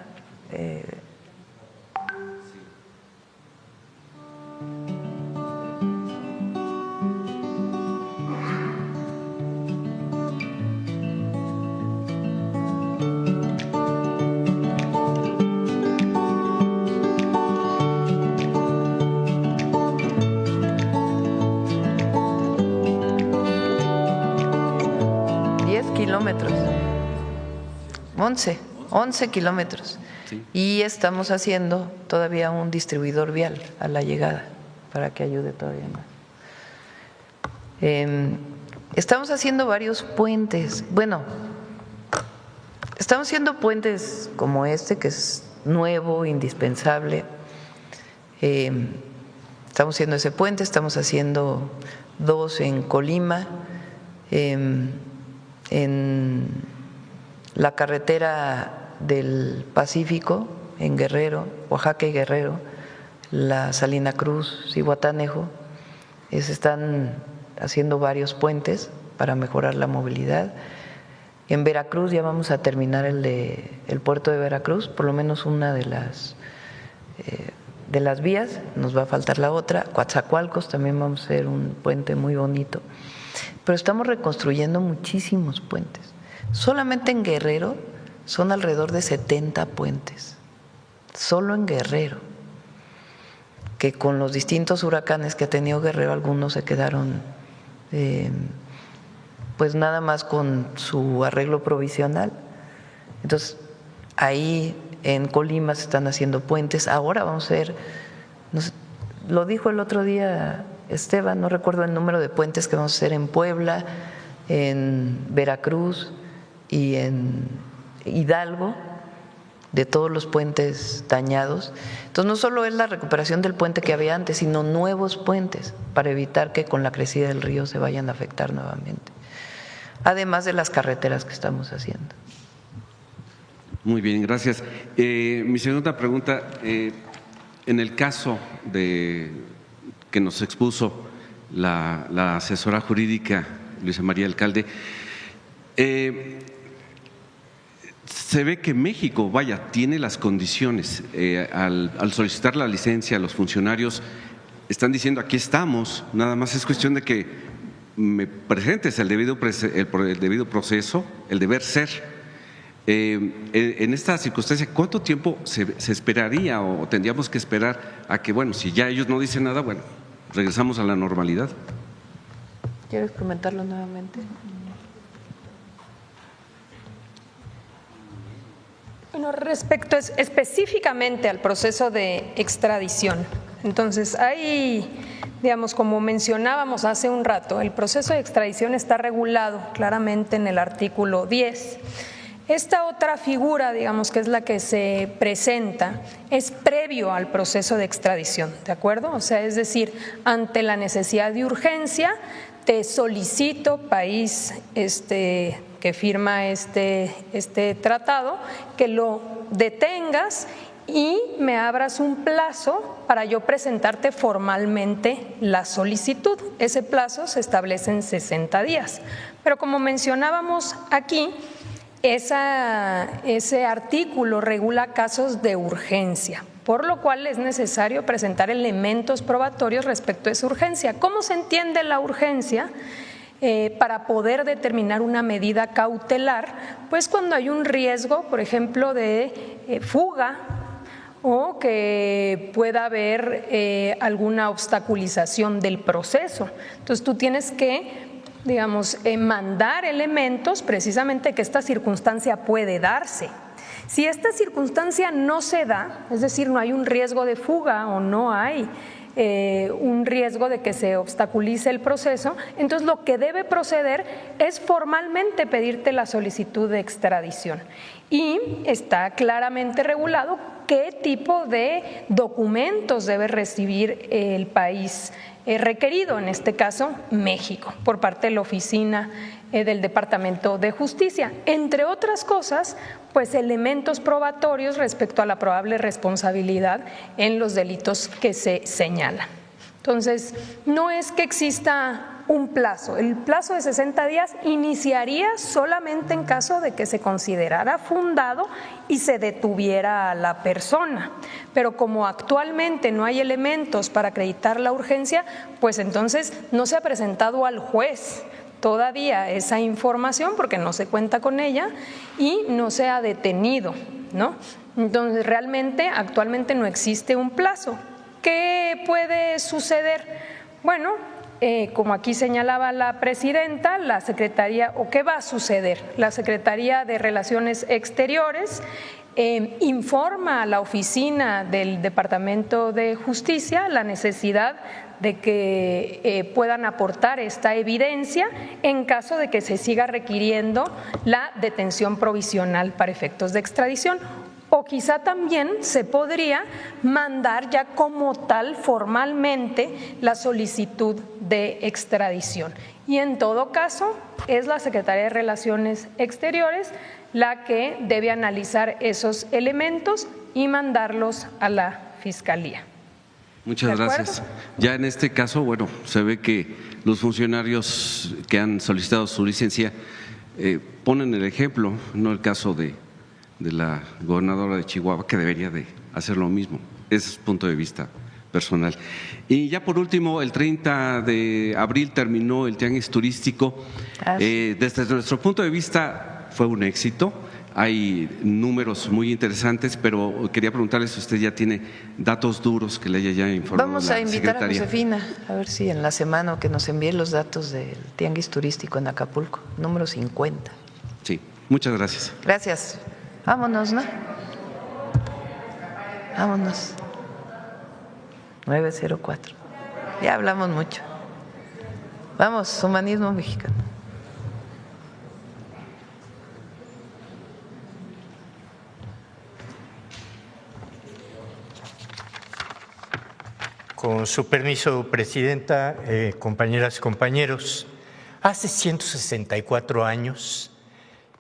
Kilómetros, 11 kilómetros. Sí. Y estamos haciendo todavía un distribuidor vial a la llegada para que ayude todavía más. Estamos haciendo varios puentes. Bueno, estamos haciendo puentes como este, que es nuevo, indispensable. Estamos haciendo ese puente, estamos haciendo 2 en Colima, en la carretera del Pacífico, en Guerrero, Oaxaca y Guerrero, la Salina Cruz, Zihuatanejo, se están haciendo varios puentes para mejorar la movilidad. En Veracruz ya vamos a terminar el puerto de Veracruz, por lo menos una de las vías, nos va a faltar la otra. Coatzacoalcos también vamos a hacer un puente muy bonito. Pero estamos reconstruyendo muchísimos puentes. Solamente en Guerrero son alrededor de 70 puentes, solo en Guerrero, que con los distintos huracanes que ha tenido Guerrero, algunos se quedaron pues nada más con su arreglo provisional. Entonces, ahí en Colima se están haciendo puentes. Ahora vamos a ver, lo dijo el otro día Esteban, no recuerdo el número de puentes que vamos a hacer en Puebla, en Veracruz y en Hidalgo, de todos los puentes dañados. Entonces no solo es la recuperación del puente que había antes, sino nuevos puentes para evitar que con la crecida del río se vayan a afectar nuevamente, además de las carreteras que estamos haciendo. Muy bien, gracias. Mi segunda pregunta, en el caso de que nos expuso la asesora jurídica Luisa María Alcalde, se ve que México, tiene las condiciones. Al solicitar la licencia, los funcionarios están diciendo aquí estamos, nada más es cuestión de que me presentes el debido proceso, el deber ser. En esta circunstancia, ¿cuánto tiempo se esperaría o tendríamos que esperar a que, bueno, si ya ellos no dicen nada, bueno, regresamos a la normalidad? ¿Quieres comentarlo nuevamente? Bueno, respecto específicamente al proceso de extradición, entonces hay, digamos, como mencionábamos hace un rato, el proceso de extradición está regulado claramente en el artículo 10. Esta otra figura, digamos, que es la que se presenta, es previo al proceso de extradición, ¿de acuerdo? O sea, es decir, ante la necesidad de urgencia, te solicito, país que firma este tratado, que lo detengas y me abras un plazo para yo presentarte formalmente la solicitud. Ese plazo se establece en 60 días. Pero como mencionábamos aquí, ese artículo regula casos de urgencia, por lo cual es necesario presentar elementos probatorios respecto a esa urgencia. ¿Cómo se entiende la urgencia? Para poder determinar una medida cautelar, pues cuando hay un riesgo, por ejemplo, de fuga o que pueda haber alguna obstaculización del proceso. Entonces tú tienes que, digamos, mandar elementos precisamente que esta circunstancia puede darse. Si esta circunstancia no se da, es decir, no hay un riesgo de fuga o no hay un riesgo de que se obstaculice el proceso, entonces lo que debe proceder es formalmente pedirte la solicitud de extradición. Y está claramente regulado qué tipo de documentos debe recibir el país requerido, en este caso México, por parte de la Oficina del Departamento de Justicia. Entre otras cosas, pues elementos probatorios respecto a la probable responsabilidad en los delitos que se señalan. Entonces, no es que exista un plazo. El plazo de 60 días iniciaría solamente en caso de que se considerara fundado y se detuviera a la persona. Pero como actualmente no hay elementos para acreditar la urgencia, pues entonces no se ha presentado al juez todavía esa información porque no se cuenta con ella y no se ha detenido, ¿no? Entonces, realmente actualmente no existe un plazo. ¿Qué puede suceder? Bueno, como aquí señalaba la presidenta, la Secretaría, o qué va a suceder, la Secretaría de Relaciones Exteriores informa a la Oficina del Departamento de Justicia la necesidad de que puedan aportar esta evidencia en caso de que se siga requiriendo la detención provisional para efectos de extradición. O quizá también se podría mandar ya como tal formalmente la solicitud de extradición. Y en todo caso es la Secretaría de Relaciones Exteriores la que debe analizar esos elementos y mandarlos a la Fiscalía. Muchas gracias. Ya en este caso, bueno, se ve que los funcionarios que han solicitado su licencia ponen el ejemplo, no el caso de la gobernadora de Chihuahua, que debería de hacer lo mismo. Ese es punto de vista personal. Y ya por último, el 30 de abril terminó el tianguis turístico. Desde nuestro punto de vista fue un éxito. Hay números muy interesantes, pero quería preguntarle si usted ya tiene datos duros que le haya ya informado. Vamos a invitar Secretaría. a Josefina, a ver si en la semana que nos envíe los datos del tianguis turístico en Acapulco, número 50. Sí, muchas gracias. Gracias. Vámonos, ¿no? Vámonos. 904. Ya hablamos mucho. Vamos, humanismo mexicano. Con su permiso, Presidenta, compañeras y compañeros, hace 164 años,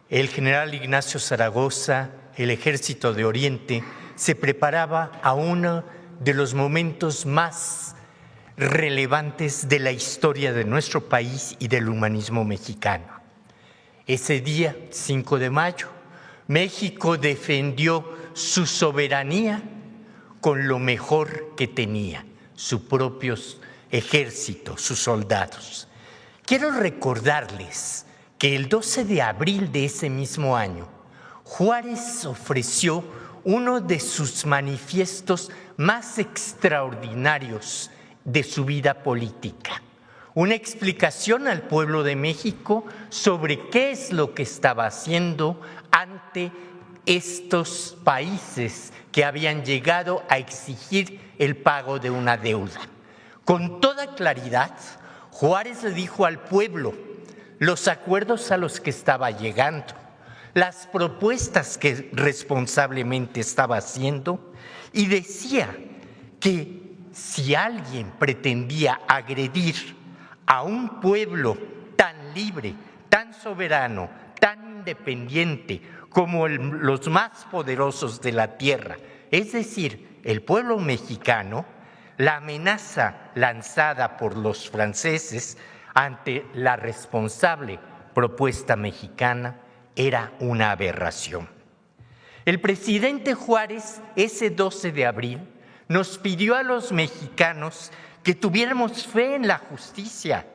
el general Ignacio Zaragoza, el Ejército de Oriente, se preparaba a uno de los momentos más relevantes de la historia de nuestro país y del humanismo mexicano. Ese día, 5 de mayo, México defendió su soberanía con lo mejor que tenía, su propio ejército, sus soldados. Quiero recordarles que el 12 de abril de ese mismo año, Juárez ofreció uno de sus manifiestos más extraordinarios de su vida política, una explicación al pueblo de México sobre qué es lo que estaba haciendo ante estos países que habían llegado a exigir el pago de una deuda. Con toda claridad, Juárez le dijo al pueblo los acuerdos a los que estaba llegando, las propuestas que responsablemente estaba haciendo, y decía que si alguien pretendía agredir a un pueblo tan libre, tan soberano, tan independiente como los más poderosos de la tierra, es decir, el pueblo mexicano, la amenaza lanzada por los franceses ante la responsable propuesta mexicana era una aberración. El presidente Juárez, ese 12 de abril, nos pidió a los mexicanos que tuviéramos fe en la justicia,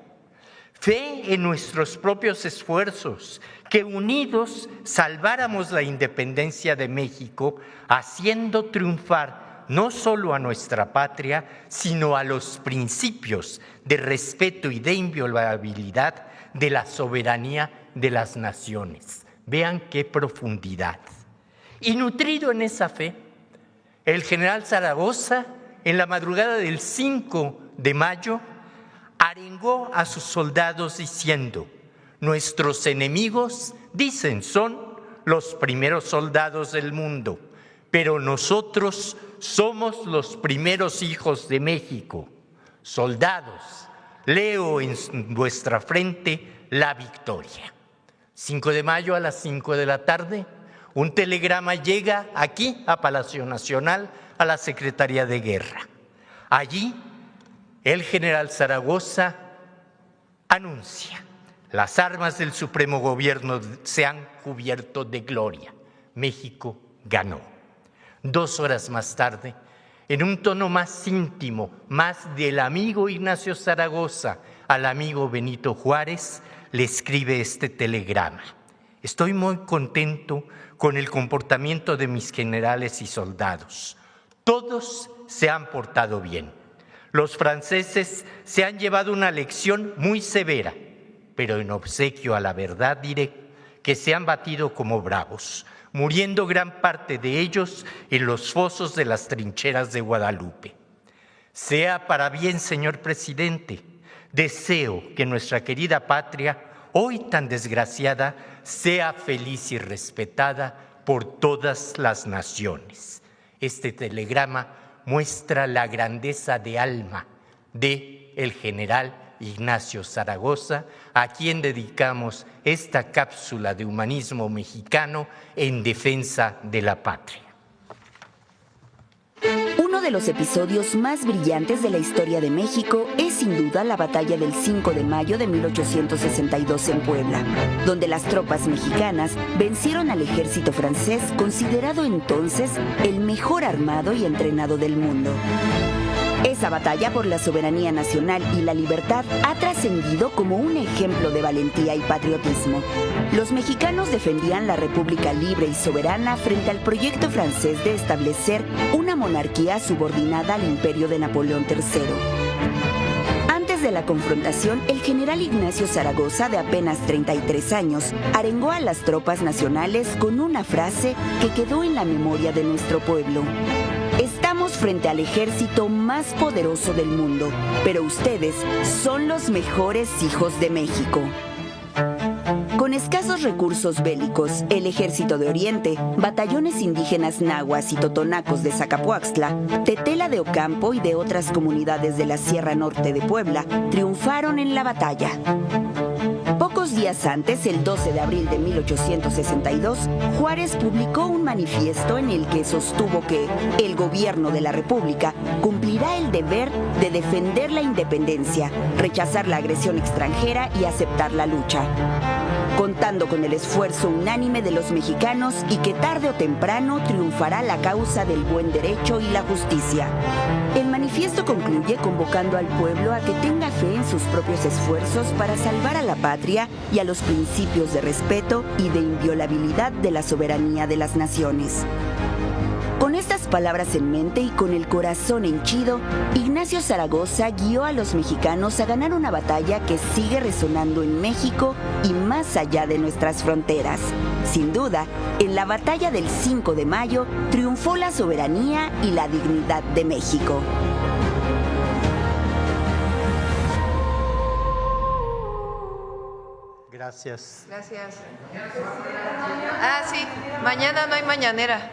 fe en nuestros propios esfuerzos, que unidos salváramos la independencia de México, haciendo triunfar no solo a nuestra patria, sino a los principios de respeto y de inviolabilidad de la soberanía de las naciones. Vean qué profundidad. Y nutrido en esa fe, el general Zaragoza, en la madrugada del 5 de mayo, arengó a sus soldados diciendo: nuestros enemigos, dicen, son los primeros soldados del mundo, pero nosotros somos los primeros hijos de México. Soldados, leo en vuestra frente la victoria. 5 de mayo a las 5 de la tarde, un telegrama llega aquí a Palacio Nacional, a la Secretaría de Guerra. Allí, el general Zaragoza anuncia: las armas del Supremo Gobierno se han cubierto de gloria. México ganó. 2 horas más tarde, en un tono más íntimo, más del amigo Ignacio Zaragoza al amigo Benito Juárez, le escribe este telegrama: estoy muy contento con el comportamiento de mis generales y soldados. Todos se han portado bien. Los franceses se han llevado una lección muy severa, pero en obsequio a la verdad diré que se han batido como bravos, muriendo gran parte de ellos en los fosos de las trincheras de Guadalupe. Sea para bien, señor presidente. Deseo que nuestra querida patria, hoy tan desgraciada, sea feliz y respetada por todas las naciones. Este telegrama muestra la grandeza de alma de el general Ignacio Zaragoza, a quien dedicamos esta cápsula de humanismo mexicano en defensa de la patria. Uno de los episodios más brillantes de la historia de México es sin duda la batalla del 5 de mayo de 1862 en Puebla, donde las tropas mexicanas vencieron al ejército francés, considerado entonces el mejor armado y entrenado del mundo. Esa batalla por la soberanía nacional y la libertad ha trascendido como un ejemplo de valentía y patriotismo. Los mexicanos defendían la República libre y soberana frente al proyecto francés de establecer una monarquía subordinada al imperio de Napoleón III. Antes de la confrontación, el general Ignacio Zaragoza, de apenas 33 años, arengó a las tropas nacionales con una frase que quedó en la memoria de nuestro pueblo: estamos frente al ejército más poderoso del mundo, pero ustedes son los mejores hijos de México. Con escasos recursos bélicos, el Ejército de Oriente, batallones indígenas nahuas y totonacos de Zacapuaxtla, Tetela de Ocampo y de otras comunidades de la Sierra Norte de Puebla, triunfaron en la batalla. Pocos días antes, el 12 de abril de 1862, Juárez publicó un manifiesto en el que sostuvo que el gobierno de la República cumplirá el deber de defender la independencia, rechazar la agresión extranjera y aceptar la lucha, contando con el esfuerzo unánime de los mexicanos y que tarde o temprano triunfará la causa del buen derecho y la justicia. El manifiesto concluye convocando al pueblo a que tenga fe en sus propios esfuerzos para salvar a la patria y a los principios de respeto y de inviolabilidad de la soberanía de las naciones. Con estas palabras en mente y con el corazón henchido, Ignacio Zaragoza guió a los mexicanos a ganar una batalla que sigue resonando en México y más allá de nuestras fronteras. Sin duda, en la batalla del 5 de mayo triunfó la soberanía y la dignidad de México. Gracias. Gracias. Ah, sí, mañana no hay mañanera.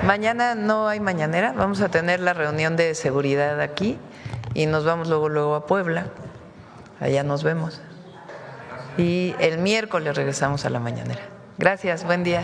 Mañana no hay mañanera, vamos a tener la reunión de seguridad aquí y nos vamos luego a Puebla, allá nos vemos. Y el miércoles regresamos a la mañanera. Gracias, buen día.